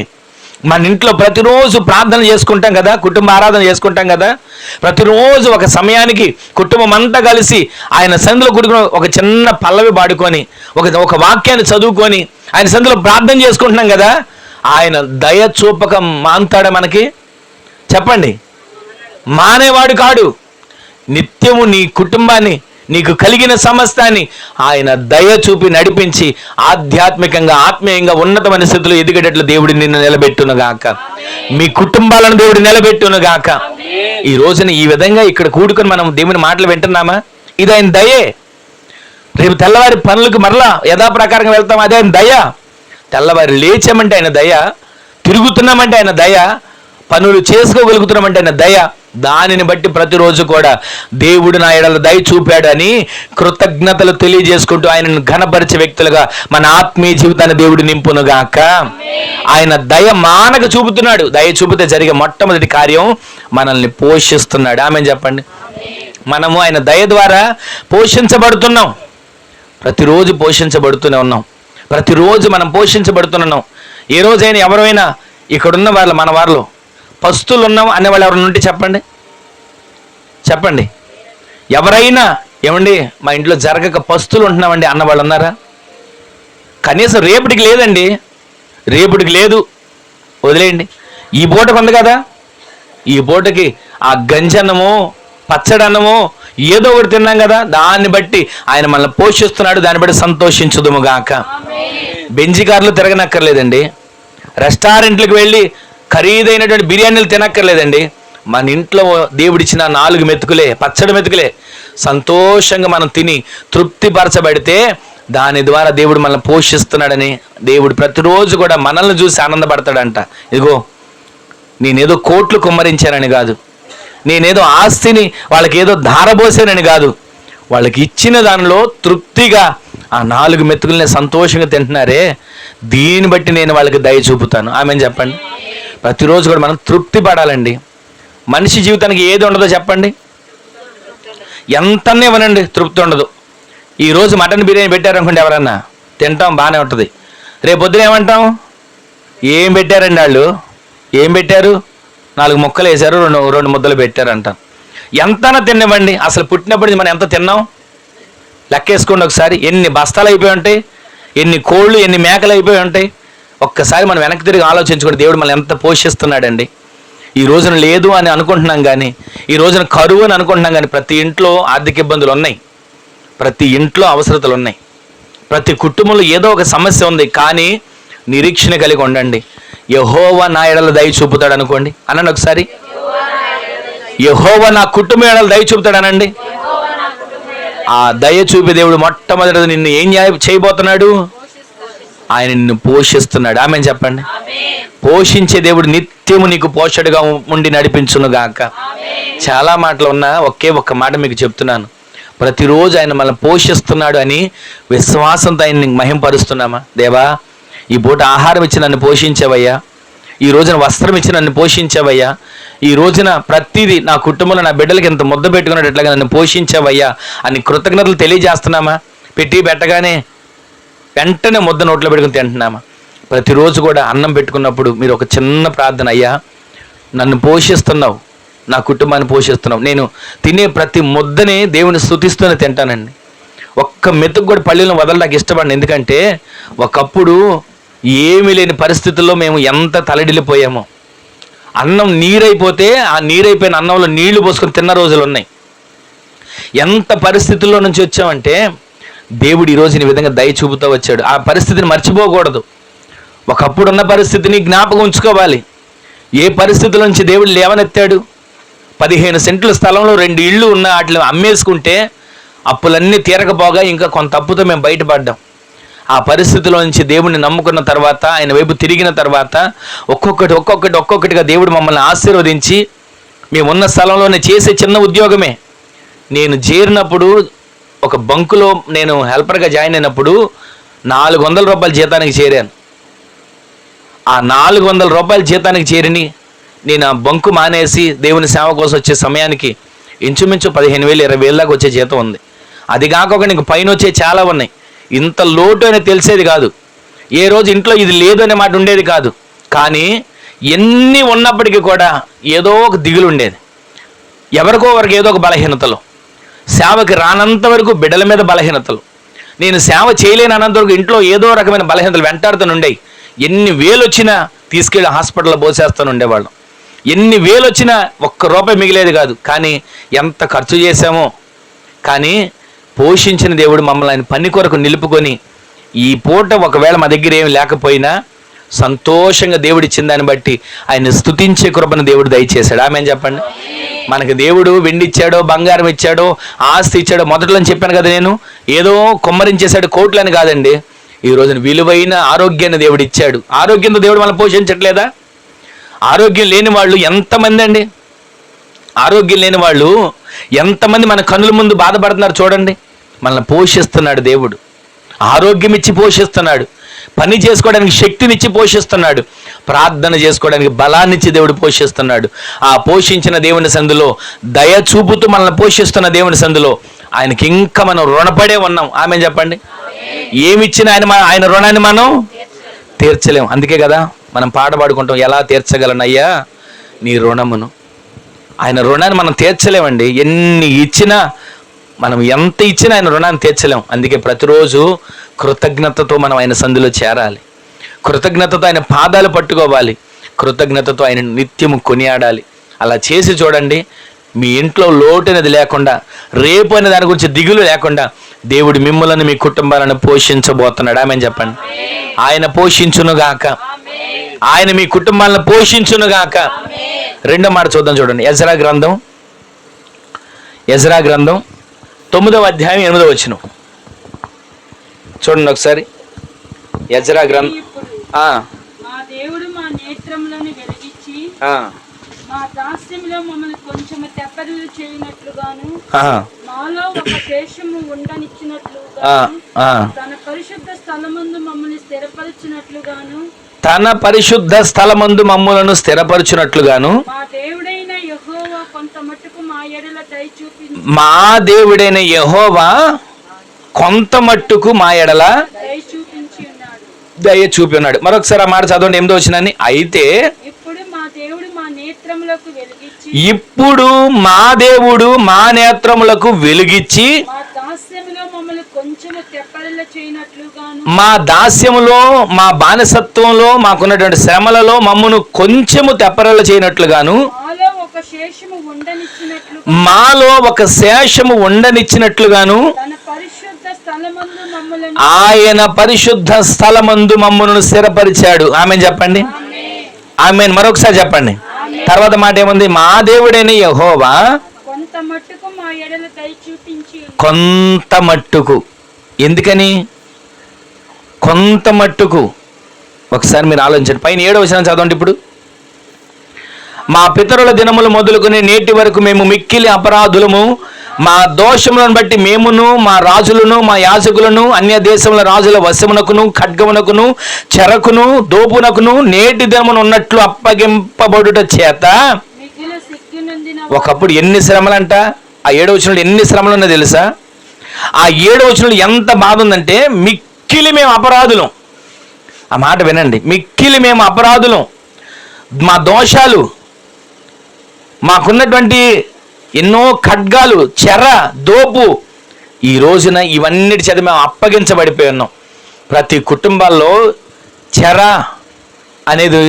S1: మన ఇంట్లో ప్రతిరోజు ప్రార్థన చేసుకుంటాం కదా, కుటుంబ ఆరాధన చేసుకుంటాం కదా. ప్రతిరోజు ఒక సమయానికి కుటుంబం అంతా కలిసి ఆయన సన్నిధిలో కూడుకుని ఒక చిన్న పల్లవి పాడుకొని ఒక వాక్యాన్ని చదువుకొని ఆయన సన్నిధిలో ప్రార్థన చేసుకుంటున్నాం కదా. ఆయన దయ చూపక మాంతాడా మనకి? చెప్పండి. మానేవాడు కాడు. నిత్యము నీ కుటుంబాన్ని, నీకు కలిగిన సమస్తాన్ని ఆయన దయ చూపి నడిపించి ఆధ్యాత్మికంగా, ఆత్మీయంగా ఉన్నతమైన స్థితిలో ఎదిగేటట్లు దేవుడు నిన్ను నిలబెట్టునుగాక. మీ కుటుంబాలను దేవుడు నిలబెట్టునుగాక. ఈ రోజున ఈ విధంగా ఇక్కడ కూడుకొని మనం దేవుని మాటలు వింటున్నామా? ఇది ఆయన దయే. రేపు తెల్లవారి పనులకు మరలా యథాప్రకారంగా వెళ్తాం, అదే ఆయన దయ. తెల్లవారి లేచామంటే ఆయన దయ, తిరుగుతున్నామంటే ఆయన దయ, పనులు చేసుకోగలుగుతున్నామంటే ఆయన దయ. దానిని బట్టి ప్రతిరోజు కూడా దేవుడు నా ఎడల దయ చూపాడని కృతజ్ఞతలు తెలియజేసుకుంటూ ఆయనను ఘనపరిచే వ్యక్తులుగా మన ఆత్మీయ జీవితాన్ని దేవుడు నింపునుగాక. ఆయన దయ మానక చూపుతున్నాడు. దయ చూపితే జరిగే మొట్టమొదటి కార్యం మనల్ని పోషిస్తున్నాడు. ఆమె చెప్పండి. మనము ఆయన దయ ద్వారా పోషించబడుతున్నాం. ప్రతిరోజు పోషించబడుతూనే ఉన్నాం. ప్రతిరోజు మనం పోషించబడుతున్నాం. ఏ రోజైనా ఎవరైనా ఇక్కడున్న వాళ్ళు, మన వారిలో పస్తులు ఉన్నాం అనేవాళ్ళు ఎవరైనా ఉంటే చెప్పండి. చెప్పండి. ఎవరైనా ఏమండి మా ఇంట్లో జరగక పస్తులు ఉంటున్నామండి అన్నవాళ్ళు ఉన్నారా? కనీసం రేపటికి లేదండి, రేపటికి లేదు, వదిలేయండి. ఈ పూటకు ఉంది కదా, ఈ పూటకి ఆ గంజన్నమో పచ్చడన్నమో ఏదో ఒకటి తిన్నాం కదా, దాన్ని బట్టి ఆయన మనల్ని పోషిస్తున్నాడు. దాన్ని బట్టి సంతోషించుదుముగాక. బెంజి కార్లు తిరగనక్కర్లేదండి, రెస్టారెంట్లకు వెళ్ళి ఖరీదైనటువంటి బిర్యానీలు తినక్కర్లేదండి. మన ఇంట్లో దేవుడిచ్చిన 4 మెతుకులే, పచ్చడి మెతుకులే సంతోషంగా మనం తిని తృప్తిపరచబడితే దాని ద్వారా దేవుడు మనల్ని పోషిస్తున్నాడని దేవుడు ప్రతిరోజు కూడా మనల్ని చూసి ఆనందపడతాడంట. ఇదిగో నేనేదో కోట్లు కుమ్మరించానని కాదు, నేనేదో ఆస్తిని వాళ్ళకి ఏదో ధారపోసానని కాదు, వాళ్ళకి ఇచ్చిన దానిలో తృప్తిగా ఆ 4 మెతుకుల్ని సంతోషంగా తింటున్నారే, దీన్ని బట్టి నేను వాళ్ళకి దయ చూపుతాను. ఆమె చెప్పండి. ప్రతిరోజు కూడా మనం తృప్తి పడాలండి. మనిషి జీవితానికి ఏది ఉండదో చెప్పండి? ఎంతనే ఇవ్వనండి, తృప్తి ఉండదు. ఈరోజు మటన్ బిర్యానీ పెట్టారనుకోండి, ఎవరన్నా తింటాం, బాగానే ఉంటుంది. రేపు పొద్దున ఏమంటాం? ఏం పెట్టారండి వాళ్ళు, ఏం పెట్టారు? 4 ముక్కలు వేశారు, రెండు ముద్దలు పెట్టారంట. ఎంతనా తినివ్వండి. అసలు పుట్టినప్పటి నుంచి మనం ఎంత తిన్నాం లెక్కేసుకోండి ఒకసారి. ఎన్ని బస్తాలు అయిపోయి ఉంటాయి, ఎన్ని కోళ్ళు, ఎన్ని మేకలు అయిపోయి ఉంటాయి. ఒక్కసారి మనం వెనక్కి తిరిగి ఆలోచించుకోండి, దేవుడు మనం ఎంత పోషిస్తున్నాడండి. ఈ రోజున లేదు అని అనుకుంటున్నాం కానీ, ఈ రోజున కరువు అని అనుకుంటున్నాం కానీ, ప్రతి ఇంట్లో ఆర్థిక ఇబ్బందులు ఉన్నాయి, ప్రతి ఇంట్లో అవసరతలు ఉన్నాయి, ప్రతి కుటుంబంలో ఏదో ఒక సమస్య ఉంది. కానీ నిరీక్షణ కలిగి ఉండండి. యెహోవా నా ఎడల దయ చూపుతాడు అనుకోండి, అనండి ఒకసారి. యెహోవా నా కుటుంబం ఎడల దయ చూపుతాడు అనండి. ఆ దయ చూపే దేవుడు మొట్టమొదటి నిన్ను ఏం చేయబోతున్నాడు? ఆయన నిన్ను పోషిస్తున్నాడు. ఆమె చెప్పండి. పోషించే దేవుడు నిత్యము నీకు పోషడుగా ఉండి నడిపించునుగాక. చాలా మాటలు ఉన్నా ఒకే ఒక్క మాట మీకు చెప్తున్నాను. ప్రతిరోజు ఆయన మనల్ని పోషిస్తున్నాడు అని విశ్వాసంతో ఆయన్ని మహింపరుస్తున్నామా? దేవా, ఈ పూట ఆహారం ఇచ్చి నన్ను పోషించవయ్యా, ఈ రోజున వస్త్రం ఇచ్చి నన్ను పోషించవయ్యా, ఈ రోజున ప్రతిదీ నా కుటుంబంలో నా బిడ్డలకి ఇంత ముద్ద పెట్టుకున్నట్లుగా నన్ను పోషించవయ్యా అని కృతజ్ఞతలు తెలియజేస్తున్నామా? పెట్టగానే వెంటనే ముద్ద నోట్లో పెట్టుకుని తింటున్నామా? ప్రతిరోజు కూడా అన్నం పెట్టుకున్నప్పుడు మీరు ఒక చిన్న ప్రార్థన, అయ్యా నన్ను పోషిస్తున్నావు, నా కుటుంబాన్ని పోషిస్తున్నావు. నేను తినే ప్రతి ముద్దని దేవుని స్తుతిస్తూనే తింటానండి. ఒక్క మెతుకు కూడా పళ్ళెలను వదలడానికి ఇష్టపడిన. ఎందుకంటే ఒకప్పుడు ఏమీ లేని పరిస్థితుల్లో మేము ఎంత తలడిల్లిపోయామో. అన్నం నీరైపోతే ఆ నీరైపోయిన అన్నంలో నీళ్లు పోసుకొని తిన్న రోజులు ఉన్నాయి. ఎంత పరిస్థితుల్లో నుంచి వచ్చామంటే దేవుడు ఈరోజు ఈ విధంగా దయ చూపుతూ వచ్చాడు. ఆ పరిస్థితిని మర్చిపోకూడదు. ఒకప్పుడున్న పరిస్థితిని జ్ఞాపకం ఉంచుకోవాలి. ఏ పరిస్థితుల నుంచి దేవుడు లేవనెత్తాడు. 15 సెంట్ల స్థలంలో 2 ఇళ్ళు ఉన్న వాటిని అమ్మేసుకుంటే అప్పులన్నీ తీరకపోగా ఇంకా కొంత అప్పుతో మేము బయటపడ్డాం. ఆ పరిస్థితిలో నుంచి దేవుడిని నమ్ముకున్న తర్వాత, ఆయన వైపు తిరిగిన తర్వాత ఒక్కొక్కటిగా దేవుడు మమ్మల్ని ఆశీర్వదించి మేమున్న స్థలంలోనే చేసే చిన్న ఉద్యోగమే. నేను చేరినప్పుడు ఒక బంకులో నేను హెల్పర్గా జాయిన్ అయినప్పుడు 400 రూపాయల జీతానికి చేరాను. ఆ 400 రూపాయల జీతానికి చేరిని నేను ఆ బంకు మానేసి దేవుని సేవ కోసం వచ్చే సమయానికి ఇంచుమించు 15,000 20,000 దాకా వచ్చే జీతం ఉంది. అది కాకుండా ఇంక పైన వచ్చే చాలా ఉన్నాయి. ఇంత లోటు అని తెలిసేది కాదు. ఏ రోజు ఇంట్లో ఇది లేదు అనే మాట ఉండేది కాదు. కానీ ఎన్ని ఉన్నప్పటికీ కూడా ఏదో ఒక దిగులు ఉండేది. ఎవరికో వరకు ఏదో ఒక బలహీనతలు, సేవకి రానంత వరకు బిడ్డల మీద బలహీనతలు, నేను సేవ చేయలేని అన్నంత వరకు ఇంట్లో ఏదో రకమైన బలహీనతలు వెంటాడుతూనుండేవి. ఎన్ని వేలు వచ్చినా తీసుకెళ్ళి హాస్పిటల్లో పోసేస్తూనే ఉండేవాళ్ళం. ఎన్ని వేలు వచ్చినా ఒక్క రూపాయి మిగిలేదు కాదు. కానీ ఎంత ఖర్చు చేశామో. కానీ పోషించిన దేవుడు మమ్మల్ని ఆయన పని కొరకు నిలుపుకొని ఈ పూట ఒకవేళ మా దగ్గర ఏమి లేకపోయినా సంతోషంగా దేవుడు ఇచ్చిన దాన్ని బట్టి ఆయన స్తుతించే కృపను దేవుడు దయచేశాడు. ఆమేన్ చెప్పండి. మనకి దేవుడు వెండి ఇచ్చాడో, బంగారం ఇచ్చాడో, ఆస్తి ఇచ్చాడో, మొదట్లో చెప్పాను కదా నేను, ఏదో కొమ్మరించేశాడు కోట్లని కాదండి. ఈ రోజున విలువైన ఆరోగ్యాన్ని దేవుడు ఇచ్చాడు. ఆరోగ్యంతో దేవుడు మనల్ని పోషించట్లేదా? ఆరోగ్యం లేని వాళ్ళు ఎంతమంది అండి? ఆరోగ్యం లేని వాళ్ళు ఎంతమంది మన కన్నుల ముందు బాధపడుతున్నారు చూడండి. మనల్ని పోషిస్తున్నాడు దేవుడు. ఆరోగ్యం ఇచ్చి పోషిస్తున్నాడు. పని చేసుకోవడానికి శక్తినిచ్చి పోషిస్తున్నాడు. ప్రార్థన చేసుకోవడానికి బలాన్నిచ్చి దేవుడు పోషిస్తున్నాడు. ఆ పోషించిన దేవుని సందులో, దయ చూపుతూ మనల్ని పోషిస్తున్న దేవుని సందులో ఆయనకి ఇంకా మనం రుణపడే ఉన్నాం. ఆమేన్ చెప్పండి. ఏమిచ్చినా ఆయన రుణాన్ని మనం తీర్చలేం. అందుకే కదా మనం పాట పాడుకుంటాం, ఎలా తీర్చగలనయ్యా నీ రుణమును. ఆయన రుణాన్ని మనం తీర్చలేమండి. ఎన్ని ఇచ్చినా, మనం ఎంత ఇచ్చినా ఆయన రుణాన్ని తీర్చలేం. అందుకే ప్రతిరోజు కృతజ్ఞతతో మనం ఆయన సంధిలో చేరాలి. కృతజ్ఞతతో ఆయన పాదాలు పట్టుకోవాలి. కృతజ్ఞతతో ఆయన నిత్యము కొనియాడాలి. అలా చేసి చూడండి, మీ ఇంట్లో లోటు అనేది లేకుండా, రేపు అనే దాని గురించి దిగులు లేకుండా దేవుడు మిమ్మల్ని, మీ కుటుంబాలను పోషించబోతున్నాడు. ఆమేన్ చెప్పండి. ఆయన పోషించునుగాక. ఆయన మీ కుటుంబాలను పోషించునుగాక. రెండో మాట చూద్దాం చూడండి. ఎజ్రా గ్రంథం 9వ అధ్యాయం 8వ వచనం చూడండి ఒకసారి. ఎజ్రా గ్రంథం
S2: మా దేవుడు మా నేత్రములను వెలిగించి మా దాస్యంలో మమ్మల్ని కొంచెము తెప్పరిల్లు చేయనట్లుగాను, మాలో ఒక శేషము ఉండనిచ్చినట్లుగాను, తన పరిశుద్ధ స్థలమందు మమ్మల్ని స్థిరపరచినట్లుగాను,
S1: తన పరిశుద్ధ స్థలమందు మమ్ములను స్థిరపరచునట్లుగాను,
S2: మా దేవుడైన యెహోవా కొంత మట్టుకు మా ఎడల దయ చూపించి,
S1: మా దేవుడైన యెహోవా కొంత మట్టుకు మా ఎడల దయ చూపి ఉన్నాడు. మరొకసారి ఆ మాట చదవండి. 8వ వచనాన్ని. అయితే ఇప్పుడు మా దేవుడు మా నేత్రములకు వెలుగిచ్చి మా దాస్యములో, మా బానిసత్వంలో, మాకున్నటువంటి శ్రమలలో మమ్మను కొంచెము తెప్పరల చేయనట్లుగాను, మాలో ఒక శేషము ఉండనిచ్చినట్లుగాను, ఆయన పరిశుద్ధ స్థలమందు మమ్మను స్థిరపరిచాడు. ఆమేన్ చెప్పండి. ఆమేన్. మరొకసారి చెప్పండి. తర్వాత మాట ఏముంది? మా దేవుడైన యెహోవా కొంత మట్టుకు. ఎందుకని కొంత మట్టుకు? ఒకసారి మీరు ఆలోచించండి. పైన 7వ వచనం చదవండి. ఇప్పుడు మా పితరుల దినములు మొదలుకొని నేటి వరకు మేము మిక్కిలి అపరాధులము, మా దోషములను బట్టి మేమును, మా రాజులను, మా యాజకులను అన్య దేశముల రాజుల వశమునకును, ఖడ్గమునకును, చెరకును, దోపునకును నేటి దినమున ఉన్నట్లు అప్పగింపబడుట చేత. ఒకప్పుడు ఎన్ని శ్రమలంట! ఆ 7వ వచనంలో ఎన్ని శ్రమలు ఉన్నాయో తెలుసా? ఆ 7వ వచనంలో ఎంత బాధ ఉందంటే, మిక్కిలి మేము అపరాధులం. ఆ మాట వినండి. మిక్కిలి మేము అపరాధులం, మా దోషాలు మాకున్నటువంటి ఎన్నో ఖడ్గాలు, చెర, దోపు, ఈ రోజున ఇవన్నిటి చేత మేము అప్పగించబడిపోయి ఉన్నాం. ప్రతి కుటుంబాల్లో చెర అనేది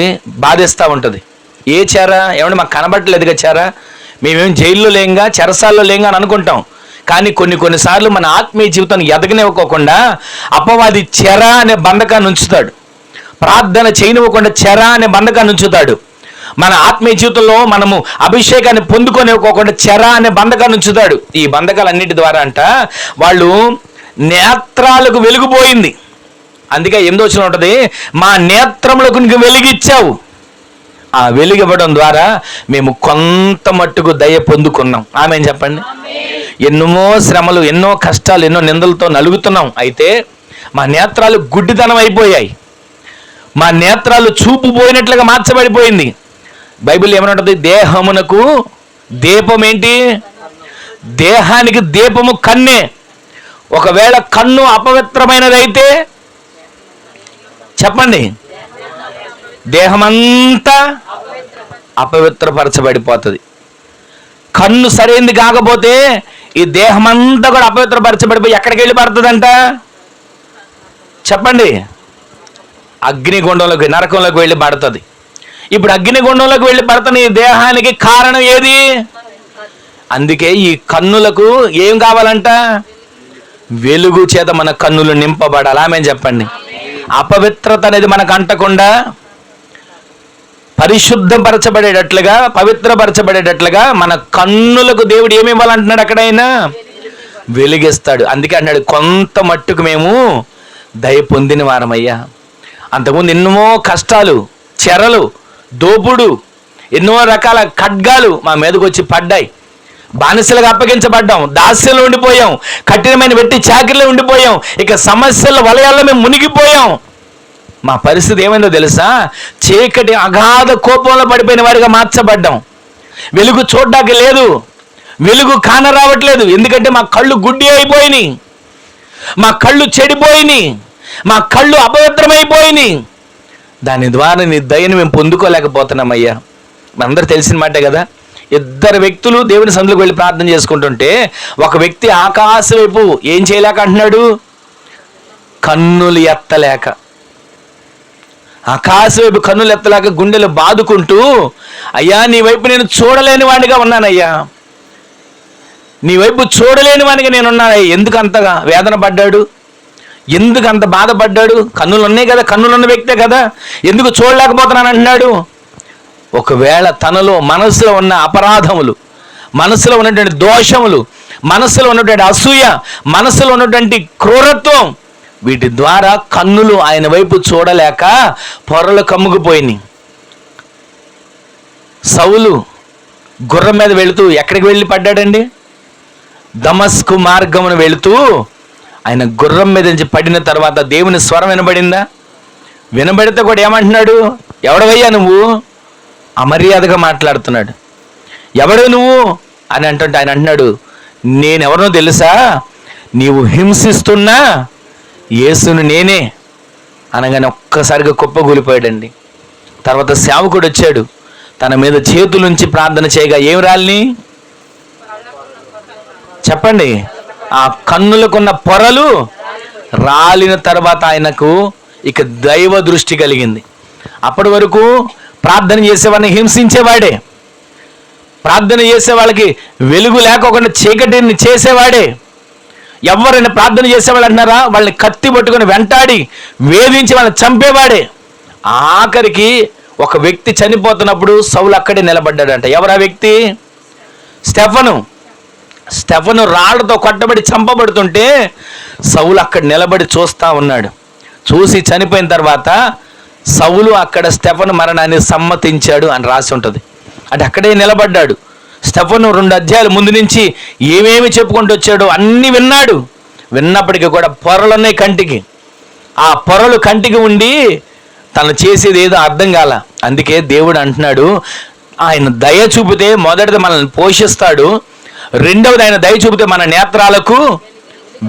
S1: బాధిస్తూ ఉంటుంది. ఏ చెర? ఏమంటే మాకు కనబడట్లేదుగా చెర, మేమేం జైల్లో లేంగా, చెరసాల్లో లేంగా అని అనుకుంటాం. కానీ కొన్నిసార్లు మన ఆత్మీయ జీవితాన్ని ఎదగనివ్వకోకుండా అపవాది చెర అనే బంధకాన్ని ఉంచుతాడు. ప్రార్థన చేయనివ్వకుండా చెర అనే బంధకాన్ని ఉంచుతాడు. మన ఆత్మీయ జీవితంలో మనము అభిషేకాన్ని పొందుకోనివ్వకోకుండా చెర అనే బంధకాన్ని ఉంచుతాడు. ఈ బంధకాలన్నిటి ద్వారా వాళ్ళు నేత్రాలకు వెలుగుపోయింది. అందుకే 8వ వచనం ఉంటుంది, మా నేత్రములకు నీకు వెలిగిచ్చావు. ఆ వెలుగివ్వడం ద్వారా మేము కొంత మట్టుకు దయ పొందుకున్నాం. ఆమేన్ చెప్పండి. ఎన్నో శ్రమలు, ఎన్నో కష్టాలు, ఎన్నో నిందలతో నలుగుతున్నాం. అయితే మా నేత్రాలు గుడ్డితనం అయిపోయాయి. మా నేత్రాలు చూపు పోయినట్లుగా మార్చబడిపోయింది. బైబిల్ ఏమనుంటుంది? దేహమునకు దీపం ఏంటి? దేహానికి దీపము కన్నే. ఒకవేళ కన్ను అపవిత్రమైనదైతే చెప్పండి, దేహమంతా అపవిత్రపరచబడిపోతుంది. కన్ను సరైనది కాకపోతే ఈ దేహమంతా కూడా అపవిత్రపరచబడిపోయి ఎక్కడికి వెళ్ళి పడుతుందంట చెప్పండి? అగ్నిగుండంలోకి, నరకంలోకి వెళ్ళి పడుతుంది. ఇప్పుడు అగ్నిగుండంలోకి వెళ్ళి పడుతున్న ఈ దేహానికి కారణం ఏది? అందుకే ఈ కన్నులకు ఏం కావాలంట? వెలుగు చేత మన కన్నులు నింపబడాలి. ఆమేన్ చెప్పండి. అపవిత్రత అనేది మనకు అంటకుండా పరిశుద్ధపరచబడేటట్లుగా, పవిత్రపరచబడేటట్లుగా మన కన్నులకు దేవుడు ఏమి ఇవ్వాలంటున్నాడు? అక్కడైనా వెలిగిస్తాడు. అందుకే అన్నాడు, కొంత మట్టుకు మేము దయ పొందిన వారమయ్యా. అంతకుముందు ఎన్నో కష్టాలు, చెరలు, దోపుడు, ఎన్నో రకాల ఖడ్గాలు మా మీదకి వచ్చి పడ్డాయి. బానిసలుగా అప్పగించబడ్డాం, దాస్యంలో ఉండిపోయాం, కఠినమైన వెట్టి చాకిరిలో ఉండిపోయాం, ఇక సమస్యల వలయాల్లో మేము మునిగిపోయాం. మా పరిస్థితి ఏమైందో తెలుసా? చీకటి అగాధ కోపంలో పడిపోయిన వారిగా మార్చబడ్డాం. వెలుగు చూడ్డానికి లేదు, వెలుగు కానరావట్లేదు. ఎందుకంటే మా కళ్ళు గుడ్డి అయిపోయినాయి, మా కళ్ళు చెడిపోయినాయి, మా కళ్ళు అపవిత్రమైపోయినాయి. దాని ద్వారా నీ దయను మేము పొందుకోలేకపోతున్నామయ్యా. మనందరూ తెలిసిన మాటే కదా. 2 వ్యక్తులు దేవుని సన్నిధిలోకి వెళ్ళి ప్రార్థన చేసుకుంటుంటే ఒక వ్యక్తి ఆకాశం వైపు ఏం చేయలేక అంటున్నాడు? కన్నులు ఎత్తలేక. ఆకాశం వైపు కన్నులు ఎత్తలేక గుండెలు బాదుకుంటూ, అయ్యా నీ వైపు నేను చూడలేని వాడిగా ఉన్నానయ్యా, నీ వైపు చూడలేని వాడిగా నేను ఉన్నానయ్యా. ఎందుకు అంతగా వేదన పడ్డాడు? ఎందుకు అంత బాధపడ్డాడు? కన్నులు ఉన్నాయి కదా, కన్నులు ఉన్న వ్యక్తే కదా, ఎందుకు చూడలేకపోతున్నాను అంటున్నాడు? ఒకవేళ తనలో మనసులో ఉన్న అపరాధములు, మనసులో ఉన్నటువంటి దోషములు, మనసులో ఉన్నటువంటి అసూయ, మనసులో ఉన్నటువంటి క్రూరత్వం, వీటి ద్వారా కన్నులు ఆయన వైపు చూడలేక పొరలు కమ్ముకుపోయినాయి. సౌలు గుర్రం మీద వెళుతూ ఎక్కడికి వెళ్ళి పడ్డాడండి? దమస్కు మార్గమును వెళుతూ ఆయన గుర్రం మీద నుంచి పడిన తర్వాత దేవుని స్వరం వినబడిందా? వినబడితే కూడా ఏమంటున్నాడు? ఎవడవయ్యా నువ్వు? అమర్యాదగా మాట్లాడుతున్నాడు. ఎవడు నువ్వు అని అంటుంటే ఆయన అంటున్నాడు, నేనెవరినో తెలుసా? నీవు హింసిస్తున్నా యేసును నేనే అనగానే ఒక్కసారిగా కుప్పగూలిపోయాడండి. తర్వాత సేవకుడు వచ్చాడు, తన మీద చేతులుంచి ప్రార్థన చేయగా ఏం రాలిని చెప్పండి? ఆ కన్నులకున్న పొరలు రాలిన తర్వాత ఆయనకు ఇక దైవ దృష్టి కలిగింది. అప్పటి వరకు ప్రార్థన చేసేవాడిని హింసించేవాడే, ప్రార్థన చేసే వాళ్ళకి వెలుగు లేకోకుండా చీకటిని చేసేవాడే. ఎవరైనా ప్రార్థన చేసేవాళ్ళు అంటున్నారా? వాళ్ళని కత్తి పట్టుకొని వెంటాడి వేధించి వాళ్ళని చంపేవాడే. ఆఖరికి ఒక వ్యక్తి చనిపోతున్నప్పుడు సౌలు అక్కడే నిలబడ్డాడంట. ఎవరు ఆ వ్యక్తి? స్టెఫను. స్టెఫను రాళ్లతో కొట్టబడి చంపబడుతుంటే సౌలు అక్కడ నిలబడి చూస్తూ ఉన్నాడు. చూసి చనిపోయిన తర్వాత సౌలు అక్కడ స్టెఫను మరణాన్ని సమ్మతించాడు అని రాసి ఉంటుంది. అంటే అక్కడే నిలబడ్డాడు. స్టెఫను 2 అధ్యాయాల ముందు నుంచి ఏమేమి చెప్పుకుంటూ వచ్చాడో అన్నీ విన్నాడు. విన్నప్పటికీ కూడా పొరలున్నాయి కంటికి. ఆ పొరలు కంటికి ఉండి తను చేసేది ఏదో అర్థం కాల. అందుకే దేవుడు అంటున్నాడు, ఆయన దయ చూపితే మొదటిది మనల్ని పోషిస్తాడు, రెండవది ఆయన దయ చూపితే మన నేత్రాలకు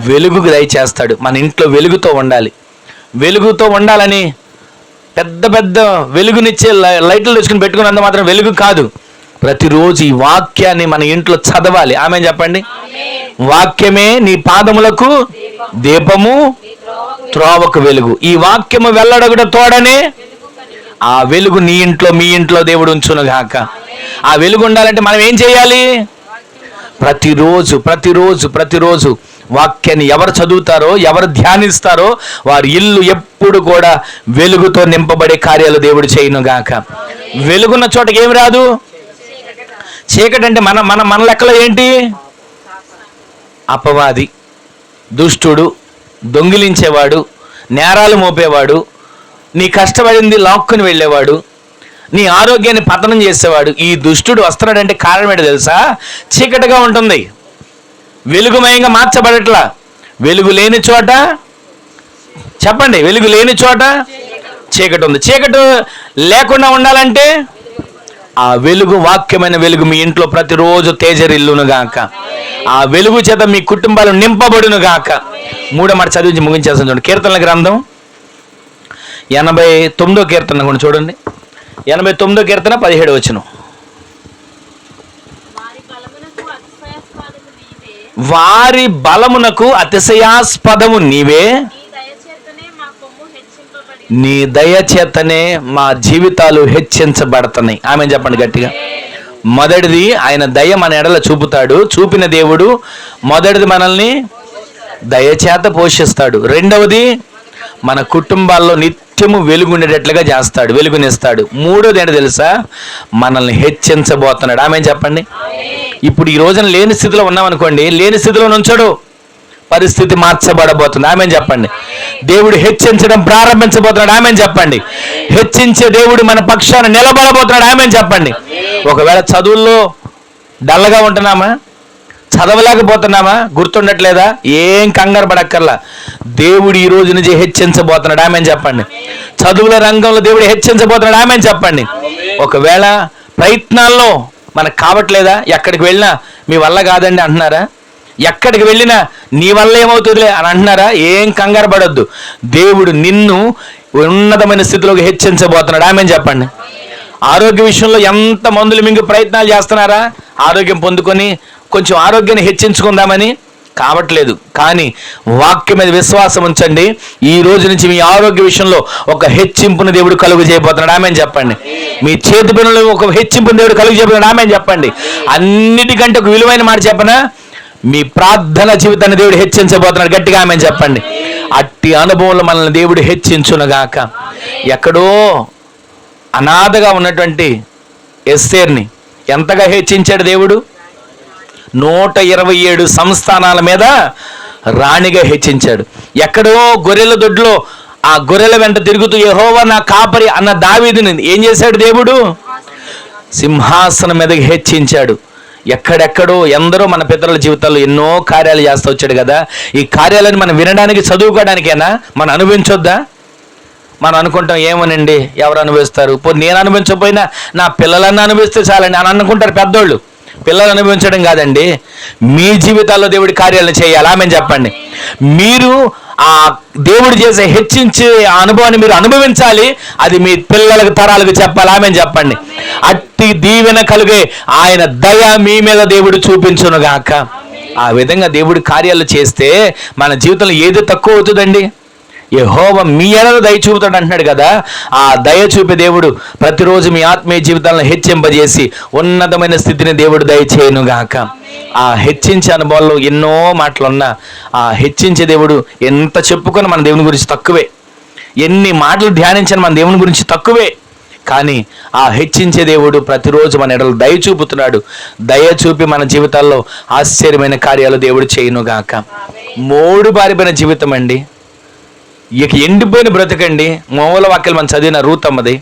S1: వెలుగుకు దయచేస్తాడు. మన ఇంట్లో వెలుగుతో ఉండాలి. వెలుగుతో ఉండాలని పెద్ద పెద్ద వెలుగునిచ్చే లైట్లు తెచ్చుకుని పెట్టుకున్నంత మాత్రం వెలుగు కాదు. ప్రతిరోజు ఈ వాక్యాన్ని మన ఇంట్లో చదవాలి. ఆమె చెప్పండి. వాక్యమే నీ పాదములకు దీపము, త్రోవకు వెలుగు. ఈ వాక్యము వెల్లడగుట తోడనే ఆ వెలుగు నీ ఇంట్లో, మీ ఇంట్లో దేవుడు ఉంచును గాక. ఆ వెలుగు ఉండాలంటే మనం ఏం చేయాలి? ప్రతిరోజు ప్రతిరోజు ప్రతిరోజు వాక్యాన్ని ఎవరు చదువుతారో, ఎవరు ధ్యానిస్తారో వారి ఇల్లు ఎప్పుడు కూడా వెలుగుతో నింపబడే కార్యాలు దేవుడు చేయును గాక. వెలుగున్న చోటకి ఏమి రాదు? చీకటి అంటే మన మన మన లెక్కలో ఏంటి? అపవాది, దుష్టుడు, దొంగిలించేవాడు, నేరాలు మోపేవాడు, నీ కష్టపడింది లాక్కుని వెళ్ళేవాడు, నీ ఆరోగ్యాన్ని పతనం చేసేవాడు. ఈ దుష్టుడు వస్తున్నాడంటే కారణం ఏంటో తెలుసా? చీకటిగా ఉంటుంది, వెలుగుమయంగా మార్చబడట్లా. వెలుగు లేని చోట చెప్పండి, వెలుగు లేని చోట చీకటి ఉంది. చీకటి లేకుండా ఉండాలంటే ఆ వెలుగు, వాక్యమైన వెలుగు మీ ఇంట్లో ప్రతిరోజు తేజరిల్లును గాక. ఆ వెలుగు చేత మీ కుటుంబాలు నింపబడును గాక. మూడో మాట చదివించి ముగించేస్తాను చూడండి. కీర్తనల గ్రంథం 89వ కీర్తన కూడా చూడండి. 89వ కీర్తన 17వ వచనం. వారి బలమునకు అతిశయాస్పదము నీవే, నీ దయ చేతనే మా జీవితాలు హెచ్చించబడతాయి. ఆమె చెప్పండి గట్టిగా. మొదటిది ఆయన దయ మన ఎడల చూపుతాడు. చూపిన దేవుడు మొదటిది మనల్ని దయచేత పోషిస్తాడు. రెండవది మన కుటుంబాల్లో నిత్యము వెలుగుండేటట్లుగా చేస్తాడు, వెలుగునిస్తాడు. మూడోది ఏంటో తెలుసా? మనల్ని హెచ్చించబోతున్నాడు. ఆమె చెప్పండి. ఇప్పుడు ఈ రోజున లేని స్థితిలో ఉన్నామనుకోండి, లేని స్థితిలో నుంచోడు, పరిస్థితి మార్చబడబోతుంది. ఆమె చెప్పండి. దేవుడు హెచ్చించడం ప్రారంభించబోతున్నాడు. ఆమె చెప్పండి. హెచ్చించే దేవుడు మన పక్షాన నిలబడబోతున్నాడు. ఆమె చెప్పండి. ఒకవేళ చదువుల్లో డల్గా ఉంటున్నామా, చదవలేకపోతున్నామా, గుర్తుండట్లేదా, ఏం కంగారు పడక్కర్లా. దేవుడు ఈ రోజు నుంచి హెచ్చించబోతున్నాడు. ఆమె చెప్పండి. చదువుల రంగంలో దేవుడు హెచ్చించబోతున్నాడు. ఆమె చెప్పండి. ఒకవేళ ప్రయత్నాల్లో మనకు కావట్లేదా, ఎక్కడికి వెళ్ళినా మీ వల్ల కాదండి అంటున్నారా, ఎక్కడికి వెళ్ళినా నీ వల్ల ఏమవుతుందిలే అని అంటున్నారా, ఏం కంగారు పడొద్దు. దేవుడు నిన్ను ఉన్నతమైన స్థితిలోకి హెచ్చించబోతున్నాడు. ఆమె చెప్పండి. ఆరోగ్య విషయంలో ఎంత మందులు మింగి ప్రయత్నాలు చేస్తున్నారా, ఆరోగ్యం పొందుకొని కొంచెం ఆరోగ్యాన్ని హెచ్చించుకుందామని, కావట్లేదు. కానీ వాక్యం మీద విశ్వాసం ఉంచండి. ఈ రోజు నుంచి మీ ఆరోగ్య విషయంలో ఒక హెచ్చింపును దేవుడు కలుగు చేయబోతున్నాడు. ఆమె చెప్పండి. మీ చేతి పనులు ఒక హెచ్చింపును దేవుడు కలుగు చేయబోతున్నాడు. ఆమె చెప్పండి. అన్నిటికంటే ఒక విలువైన మాట చెప్పనా, మీ ప్రార్థన జీవితాన్ని దేవుడు హెచ్చించబోతున్నాడు. గట్టిగా ఆమె చెప్పండి. అట్టి అనుభవంలో మనల్ని దేవుడు హెచ్చించునుగాక. ఎక్కడో అనాథగా ఉన్నటువంటి ఎస్తేర్ని ఎంతగా హెచ్చించాడు దేవుడు? 127 సంస్థానాల మీద రాణిగా హెచ్చించాడు. ఎక్కడో గొర్రెల దొడ్లో ఆ గొర్రెల వెంట తిరుగుతూ యెహోవా నా కాపరి అన్న దావీదుని ఏం చేశాడు దేవుడు? సింహాసనం మీద హెచ్చించాడు. ఎక్కడెక్కడో ఎందరో మన పితరుల జీవితాల్లో ఎన్నో కార్యాలు చేస్తూ వచ్చాడు కదా. ఈ కార్యాలను మనం వినడానికి, చదువుకోవడానికైనా మనం అనుభవించొద్దా? మనం అనుకుంటాం ఏమోనండి, ఎవరు అనుభవిస్తారు, నేను అనుభవించకపోయినా నా పిల్లలన్నీ అనుభవిస్తే చాలండి అని అనుకుంటారు పెద్దోళ్ళు. పిల్లలు అనుభవించడం కాదండి, మీ జీవితాల్లో దేవుడి కార్యాలను చేయాలి. ఆమె చెప్పండి. మీరు ఆ దేవుడు చేసే హెచ్చించే ఆ అనుభవాన్ని మీరు అనుభవించాలి. అది మీ పిల్లలకు, తరాలకు చెప్పాలి. ఆమె చెప్పండి. అట్టి దీవెన కలిగే ఆయన దయ మీ మీద దేవుడు చూపించునుగాక. ఆ విధంగా దేవుడి కార్యాలు చేస్తే మన జీవితంలో ఏది తక్కువ అవుతుందండి? యెహోవా మీ ఎడల దయ చూపుతాడు అంటున్నాడు కదా. ఆ దయ చూపే దేవుడు ప్రతిరోజు మీ ఆత్మీయ జీవితాలను హెచ్చింపజేసి ఉన్నతమైన స్థితిని దేవుడు దయచేయునుగాక. ఆ హెచ్చించే అనుభవాల్లో ఎన్నో మాటలున్నా ఆ హెచ్చించే దేవుడు ఎంత చెప్పుకొని మన దేవుని గురించి తక్కువే, ఎన్ని మాటలు ధ్యానించిన మన దేవుని గురించి తక్కువే. కానీ ఆ హెచ్చించే దేవుడు ప్రతిరోజు మన ఎడల దయ చూపుతున్నాడు. దయ చూపి మన జీవితాల్లో ఆశ్చర్యమైన కార్యాలు దేవుడు చేయునుగాక. మోడు బారిపోయిన జీవితం అండి, ఇక ఎండిపోయిన బ్రతకండి. మూల వాక్యాలు మనం చదివిన రూత్ అమ్మది.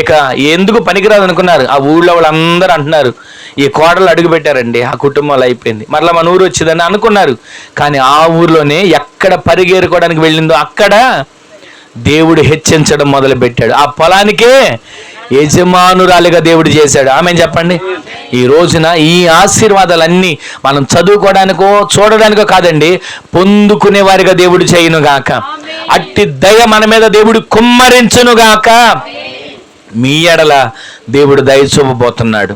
S1: ఇక ఎందుకు పనికిరాదు అనుకున్నారు. ఆ ఊళ్ళో వాళ్ళందరూ అంటున్నారు ఈ కోడలు అడుగు పెట్టారండి, ఆ కుటుంబాలు అయిపోయింది, మరలా మన ఊరు వచ్చిందని అనుకున్నారు. కానీ ఆ ఊర్లోనే ఎక్కడ పరిగెరుకోవడానికి వెళ్ళిందో అక్కడ దేవుడు హెచ్చించడం మొదలు పెట్టాడు. ఆ పొలానికే యజమానురాలిగా దేవుడు చేశాడు. ఆమె చెప్పండి. ఈ రోజున ఈ ఆశీర్వాదాలన్నీ మనం చదువుకోవడానికో చూడడానికో కాదండి, పొందుకునే వారిగా దేవుడు చేయునుగాక. అట్టి దయ మన మీద దేవుడు కుమ్మరించునుగాక. మీ ఎడల దేవుడు దయ చూపబోతున్నాడు.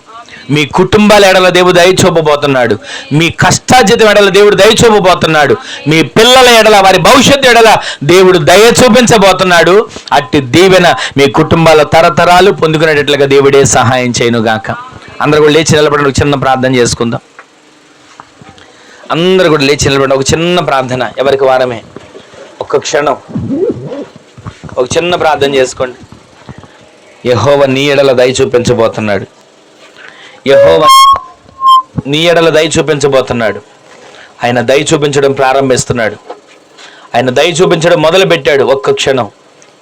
S1: మీ కుటుంబాల ఎడల దేవుడు దయ చూపబోతున్నాడు. మీ కష్టార్జితం ఎడల దేవుడు దయ చూపబోతున్నాడు. మీ పిల్లల ఎడల, వారి భవిష్యత్తు ఎడల దేవుడు దయ చూపించబోతున్నాడు. అట్టి దీవెన మీ కుటుంబాల తరతరాలు పొందుకునేటట్లుగా దేవుడే సహాయం చేయనుగాక. అందరూ కూడా లేచి నిలబడి ఒక చిన్న ప్రార్థన చేసుకుందాం. అందరూ కూడా లేచి నిలబడి ఒక చిన్న ప్రార్థన, ఎవరికి వారమే ఒక్క క్షణం ఒక చిన్న ప్రార్థన చేసుకోండి. యెహోవా నీ ఎడల దయ చూపించబోతున్నాడు. యెహోవా నీ ఎడల దయ చూపించబోతున్నాడు. ఆయన దయ చూపించడం ప్రారంభిస్తున్నాడు. ఆయన దయ చూపించడం మొదలు పెట్టాడు. ఒక్క క్షణం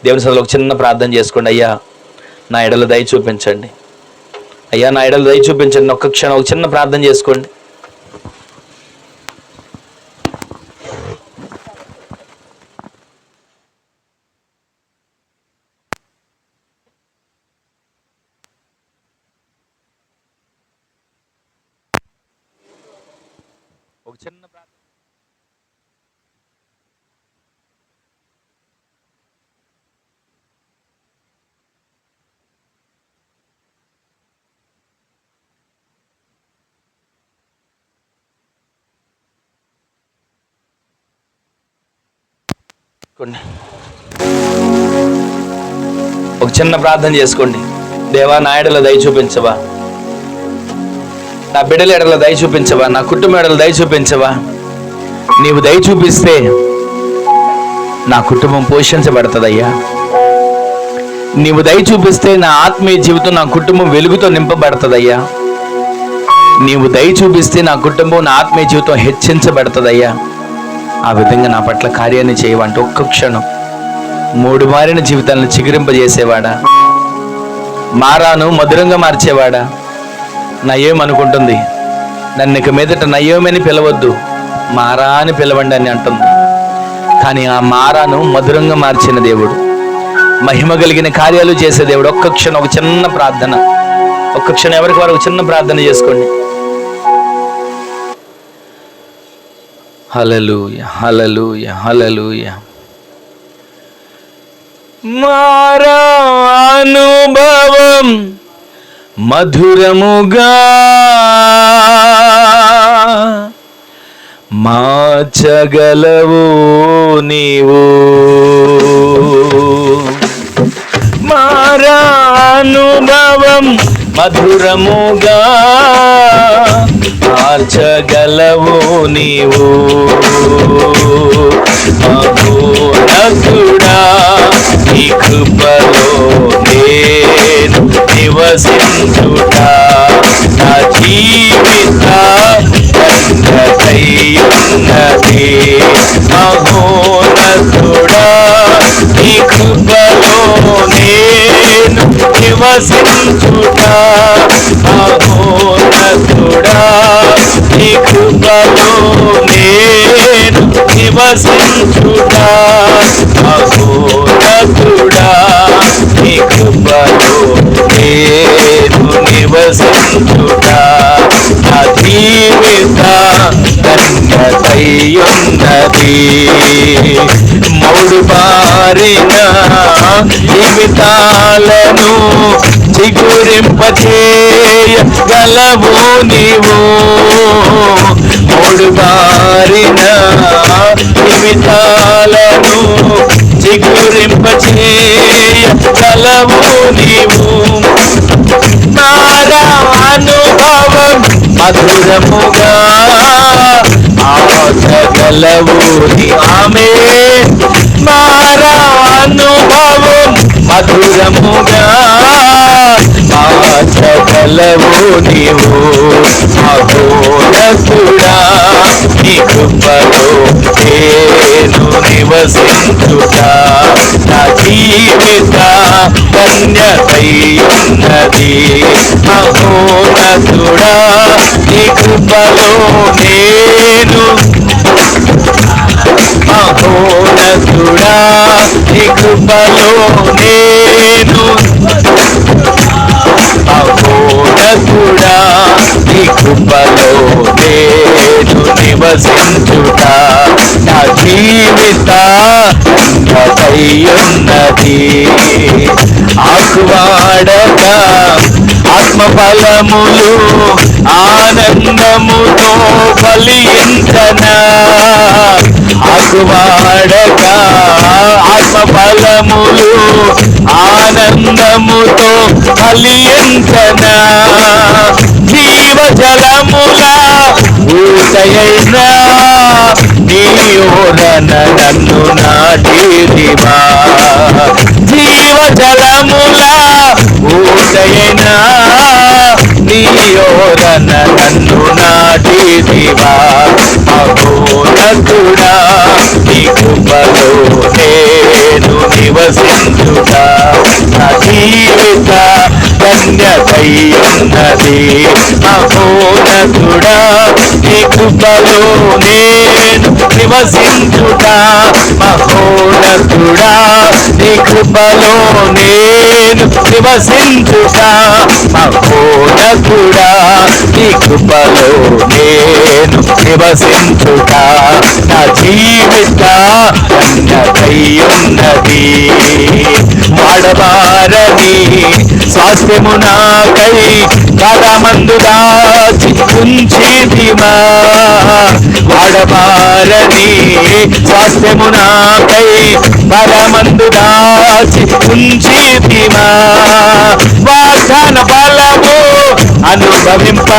S1: దేవుని సన్నిధిలో ఒక చిన్న ప్రార్థన చేసుకోండి. అయ్యా నా ఎడల దయ చూపించండి, అయ్యా నా ఎడల దయ చూపించండి. ఒక్క క్షణం ఒక చిన్న ప్రార్థన చేసుకోండి. ఒక చిన్న ప్రార్థన. ఒక చిన్న ప్రార్థన చేసుకోండి. దేవా నా ఎడల దయ చూపించవా, నా బిడ్డల ఎడల దయ చూపించవా, నా కుటుంబం ఎడల దయ చూపించవా. నీవు దయ చూపిస్తే నా కుటుంబం పోషించబడుతుందయ్యా. నీవు దయ చూపిస్తే నా ఆత్మీయ జీవితం, నా కుటుంబం వెలుగుతో నింపబడుతుందయ్యా. నీవు దయ చూపిస్తే నా కుటుంబం, నా ఆత్మీయ జీవితం హెచ్చించబడుతుందయ్యా. ఆ విధంగా నా పట్ల కార్యాన్ని చేయవంటే ఒక్క క్షణం. 3 మారిన జీవితాలను చిగురింపజేసేవాడా, మారాను మధురంగా మార్చేవాడా. నయ్యం అనుకుంటుంది, నన్ను ఇక మీదట నయ్యమని పిలవద్దు, మారా అని పిలవండి అని అంటుంది. కానీ ఆ మారాను మధురంగా మార్చిన దేవుడు, మహిమ కలిగిన కార్యాలు చేసే దేవుడు. ఒక్క క్షణం ఒక చిన్న ప్రార్థన, ఒక్క క్షణం ఎవరికి వారు ఒక చిన్న ప్రార్థన చేసుకోండి. హల్లెలూయా, హల్లెలూయా, హల్లెలూయా. మారా అనుభవం మధురముగా మార్చగలవు నీవు. మారా అనుభవం మధురముగా మార్చగలవు నీవు. మహోన్నతుడా నీ కృపలో నేను నివసించుట, నా జీవిత ధన్యతయున్నది. మహోన్నతుడా నీ కృపలో నేను నివసించుట, మహోన్నతుడా నీ కృపలో నేను నివసించుట, మహోన్నతుడా నీ కృపలో నేను నివసించుట, నా జీవిత ధన్యతయున్నది. మౌడు బారిన జీవితాలను చిగురింపచేయగలవు నీవు. మౌడు బారిన జీవితాలను చిగురింపచేయగలవు నీవు. మారా అనుభవం మధురముగా మార్చగలవు ఆమె. మారా అనుభవం మధురముగా మార్చగలవు నీవు. మహోన్నతుడా నీ కృపలో నేను నివసించుట, నా జీవిత ధన్యతయున్నది. మహోన్నతుడా నీ కృపలో నేను, మహోన్నతుడా నీ కృపలో నేను, మహోన్నతుడా నీ కృపలో నేను నివసించుట, నా జీవిత ధన్యతయున్నది. ఆకువాడగా ఆత్మ ఫలములు ఆనందముతో ఫలించనా ఆకువాడక ఆత్మ ఫలములు ఆనందముతో ఫలించనా జీవజలముల ఊటయైనా నీ ఓరన నన్ను నాటిదివా జీవజలముల ఊటయైనా నీ ఓరన నన్ను నాటిదివా మహోన్నతుడా నీ కృపలో నేను నివసించుట నా జీవిత ధన్యతయున్నది మహోన్నతుడా నీ కృపలో నేను నివసించుట మహోన్నతుడా నీ కృపలో నేను నివసించుట మహోన్నతుడా నీ కృపలో నేను నివసించుట నా జీవిత ధన్యతయున్నది వాడబారని స్వాస్థ్యము నాకై పరమందు దాచి ఉంచితిమా వాడబారని స్వాస్థ్యము నాకై పరమందు దాచి ఉంచితిమా వాగ్దాన ఫలము అనుభవింప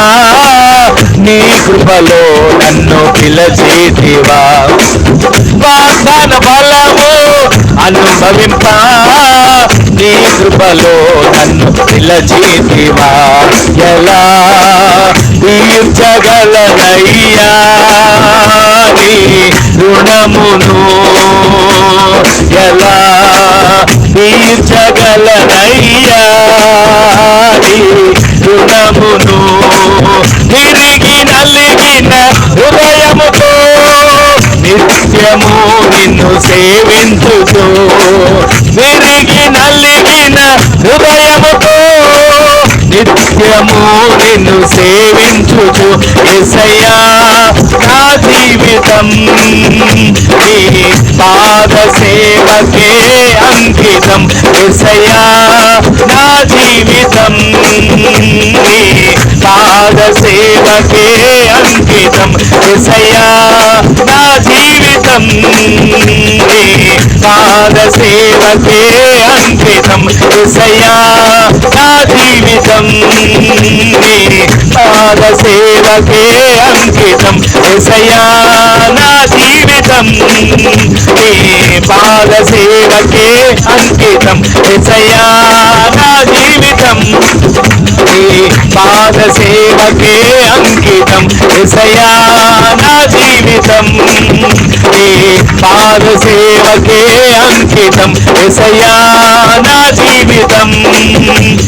S1: నీ కృపలో నన్ను పిలచితివా వాగ్దాన ఫలము అనుభవింప నీ కృపలో నన్ను పిలచితివా ఎలా తీర్చగలనయ్యా నీ రుణమును ఎలా తీర్చగలనయ్యా నీ రుణమును తిరిగి నలిగిన హృదయముతో నిత్యము నిన్ను సేవించుతూ తిరిగి నలిగిన హృదయముతో నిత్యము నిన్ను సేవించుచు యేసయ్యా నా జీవితం నీ పాద సేవకే అంకితం యేసయ్యా నా జీవితం నీ పాద సేవకే అంకితం యేసయ్యా నా జీవితం నీ పాద సేవకే అంకితం యేసయ్యా నా జీవితం నీ పాద సేవకే అంకితం యేసయ్యా నా జీవితం నీ పాద సేవకే అంకితం యేసయ్యా నా జీవితం నీ పాద సేవకే అంకితం యేసయ్యా నా జీవితం నీ పాద సేవకే అంకితం యేసయ్యా నా జీవితం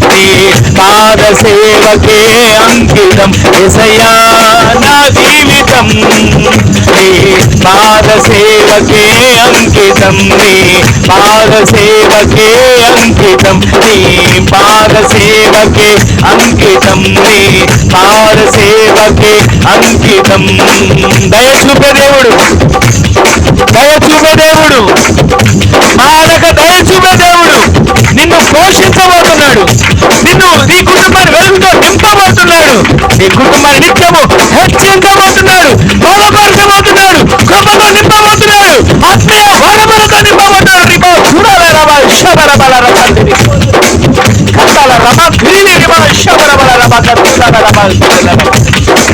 S1: నీ పాద సేవకే అంకితం యేసయ్యా నా జీవితం నీ పాద సేవకే అంకితం నీ పాద సేవకే అంకితం నీ పాద సేవకే అంకితం నీ పాద సేవకే అంకితం దయచూపే దేవుడు మానక దయచూపే దేవుడు నిన్ను పోషించబోతున్నాడు నిన్ను నీ కుటుంబాన్ని వెలుగుతో నింపబోతున్నాడు నీ కుటుంబాన్ని నిత్యము హెచ్చించబోతున్నాడు బలపరచబోతున్నాడు కృపతో నింపబోతున్నాడు ఆత్మీయ వరములతో నింపబోతున్నాడు రిబా చూడాల రబా శబర బల రబా కట్టాల రబా గిరిని రిబా శబర బల రబా కట్టాల రబా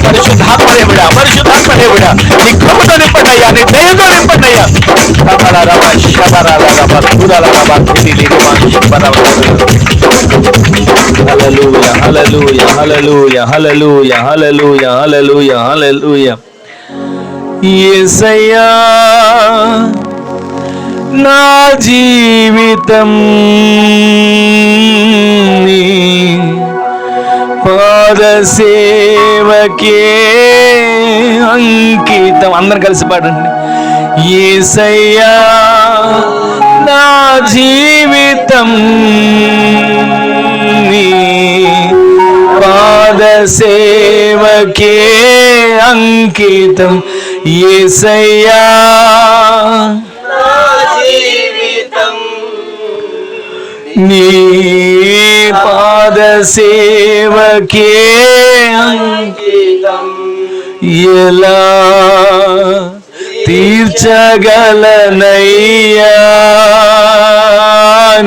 S1: పరిశుద్ధాత్మదేవుడా నీ కృపతో నింపండియ్యా నీ దయతో నింపండియ్యా కట్టాల రబా శబర రబా చూడాల రబా గిరిని రిబా శబర హల్లెలూయా హల్లెలూయా హల్లెలూయా హల్లెలూయా హల్లెలూయా హల్లెలూయా హల్లెలూయా యేసయ్యా నా జీవితం నీ పాద సేవకే అంకితం అందరం కలిసి పాడండి యేసయ్యా నా జీవితం నీ పాద సేవకే అంకితం యేసయ్యా నీ పాద సేవకే ఎలా తీర్చగలనయ్యా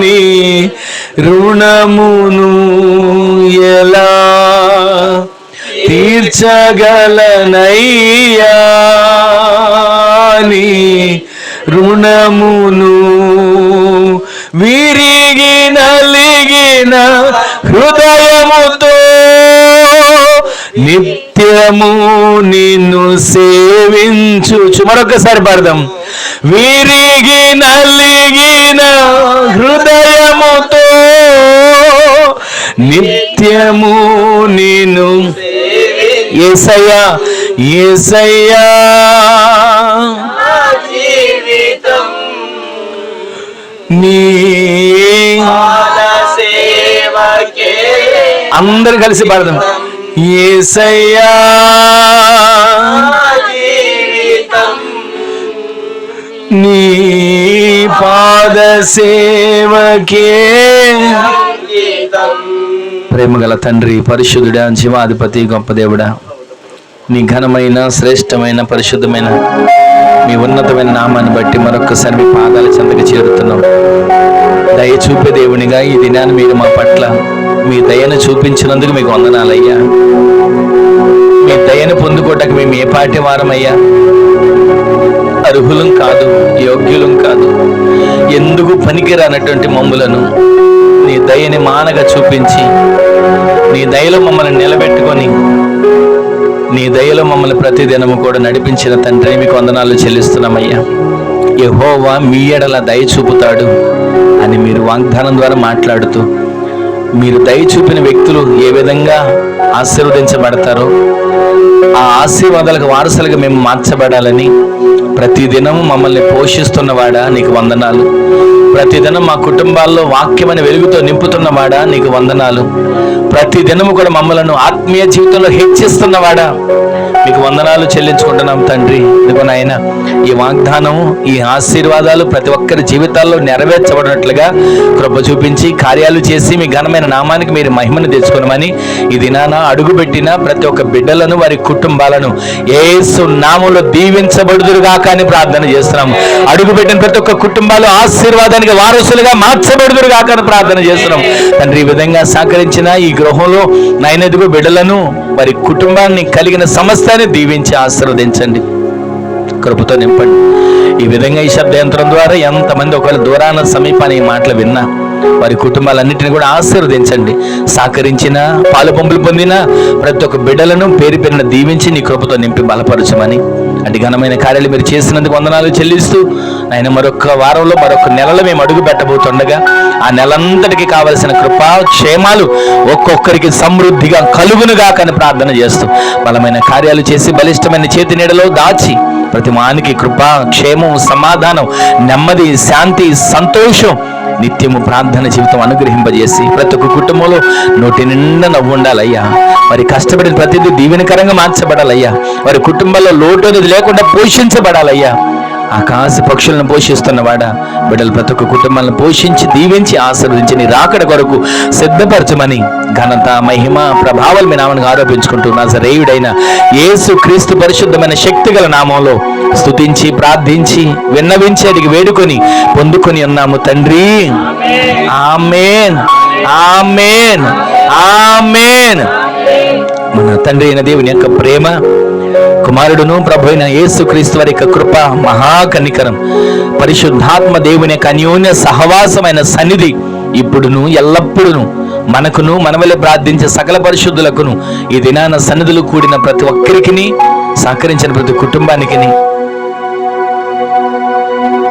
S1: నీ రుణమును, ఎలా తీర్చగలనయ్యా నీ రుణమును. విరిగి నలిగిన హృదయముతో నిత్యము నిన్ను సేవించుచు. మరొకసారి పాడదాం. విరిగి నలిగిన హృదయముతో నిత్యము నిన్ను యేసయ్యా యేసయ్యా నీ అందరూ కలిసి పాడదాం. యేసయ్యా నీ పాద సేవకే. ప్రేమగల తండ్రి, పరిశుద్ధుడా, జీవాధిపతి, గొప్ప దేవుడా, నీ ఘనమైన శ్రేష్టమైన పరిశుద్ధమైన మీ ఉన్నతమైన నామాన్ని బట్టి మరొక్కసారి మీ పాదాల చెంతకు చేరుతున్నాం. దయ చూపే దేవునిగా ఈ దినాన్ని మీరు మా పట్ల మీ దయను చూపించినందుకు మీకు వందనాలయ్యా. మీ దయను పొందుకోవటానికి మేము ఏ పాటి వారమయ్యా? అర్హులం కాదు, యోగ్యులం కాదు. ఎందుకు పనికిరానటువంటి మమ్ములను నీ దయని మానగా చూపించి నీ దయలో మమ్మల్ని నిలబెట్టుకొని నీ దయలో మమ్మల్ని ప్రతిదినము కూడా నడిపించిన తండ్రి మీకు వందనాలు చెల్లిస్తున్నామయ్యా. యెహోవా మీ ఎడల దయ చూపుతాడు అని మీరు వాగ్దానం ద్వారా మాట్లాడుతూ మీరు దయ చూపిన వ్యక్తులు ఏ విధంగా ఆశీర్వదించబడతారో ఆ ఆశీర్వాదాలకు వారసులుగా మేము మార్చబడాలని ప్రతిదినము మమ్మల్ని పోషిస్తున్నవాడా నీకు వందనాలు. ప్రతిదినం మా కుటుంబాల్లో వాక్యమైన వెలుగుతో నింపుతున్నవాడా నీకు వందనాలు. ప్రతిదినము కూడా మమ్మలను ఆత్మీయ జీవితంలో హెచ్చిస్తున్నవాడా మీకు వందనాలు చెల్లించుకుంటున్నాం తండ్రి. ఇదిగో నాయన, ఈ వాగ్దానము ఈ ఆశీర్వాదాలు ప్రతి ఒక్కరి జీవితాల్లో నెరవేర్చబడినట్లుగా కృప చూపించి కార్యాలు చేసి మీ ఘనమైన నామానికి మీరు మహిమను తెచ్చుకోనమని ఈ దినాన అడుగుపెట్టిన ప్రతి ఒక్క బిడ్డలను వారి కుటుంబాలను యేసు నామములో దీవించబడుదురుగాక అని ప్రార్థన చేస్తున్నాం. అడుగుపెట్టిన ప్రతి ఒక్క కుటుంబాలు ఆశీర్వాదానికి వారసులుగా మార్చబడుదురుగాక అని ప్రార్థన చేస్తున్నాం తండ్రి. ఈ విధంగా సహకరించిన ఈ గృహంలో నాయనదిగో బిడ్డలను వారి కుటుంబాన్ని కలిగిన సమస్తాన్ని దీవించి ఆశీర్వదించండి, కృపతో నింపండి. ఈ విధంగా ఈ శబ్ద యంత్రం ద్వారా ఎంతమంది ఒకవేళ దూరాన సమీపాన్ని ఈ మాటలు విన్నా వారి కుటుంబాలన్నింటినీ కూడా ఆశీర్వదించండి. సహకరించిన పాలు పంపులు పొందిన ప్రతి ఒక్క బిడ్డలను పేరు పేరున దీవించి నీ కృపతో నింపి బలపరచమని అటు ఘనమైన కార్యాలు మీరు చేసినందుకు వందనాలు చెల్లిస్తూ ఆయన మరొక వారంలో మరొక నెలలో మేము అడుగు పెట్టబోతుండగా ఆ నెలంతటికి కావలసిన కృపా క్షేమాలు ఒక్కొక్కరికి సమృద్ధిగా కలుగునుగా అని ప్రార్థన చేస్తూ బలమైన కార్యాలు చేసి బలిష్టమైన చేతి నీడలో దాచి ప్రతి మానికి కృపా క్షేమం సమాధానం నెమ్మది శాంతి సంతోషం నిత్యము ప్రార్థన జీవితం అనుగ్రహింపజేసి ప్రతి ఒక్క కుటుంబంలో నోటి నిండా నవ్వు ఉండాలయ్యా. మరి కష్టపడిన ప్రతిదీ దీవెనకరంగా మార్చబడాలయ్యా. వారి కుటుంబాల్లో లోటు అనేది లేకుండా పోషించబడాలయ్యా. ఆకాశ పక్షులను పోషిస్తున్నవాడా బిడ్డలు ప్రతి ఒక్క కుటుంబాలను పోషించి దీవించి ఆశీర్వదించి నీ రాకడ కొరకు సిద్ధపరచమని ఘనత మహిమ ప్రభావాలు మీ నామానికి ఆరోపించుకుంటూ నజరేయుడైన యేసు క్రీస్తు పరిశుద్ధమైన శక్తిగల నామంలో స్తుతించి ప్రార్థించి విన్నవించి అడిగి వేడుకొని పొందుకొని ఉన్నాము తండ్రి. ఆమేన్ ఆమేన్ ఆమేన్. మన తండ్రి అయిన దేవుని యొక్క ప్రేమ, కుమారుడును ప్రభు అయిన యేసు క్రీస్తు వారి యొక్క కృప, మహాకనికరం, పరిశుద్ధాత్మ దేవుని యొక్క అన్యోన్య సహవాసమైన సన్నిధి ఇప్పుడును ఎల్లప్పుడును మనకును మనవలే ప్రార్థించే సకల పరిశుద్ధులకును ఈ దినాన సన్నిధులు కూడిన ప్రతి ఒక్కరికి సహకరించిన ప్రతి కుటుంబానికి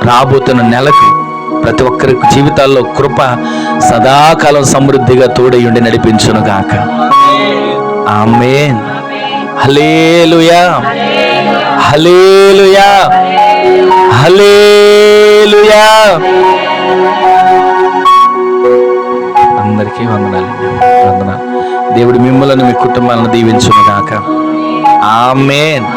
S1: రాబోతున్న నెలకు ప్రతి ఒక్కరి జీవితాల్లో కృప సదాకాలం సమృద్ధిగా తోడయుండి నడిపించును గాక. ఆమేన్. హల్లెలూయా హల్లెలూయా హల్లెలూయా. అందరికీ వందనాలు. దేవుడు మిమ్మల్ని మీ కుటుంబాలను దీవించును గాక. ఆమేన్.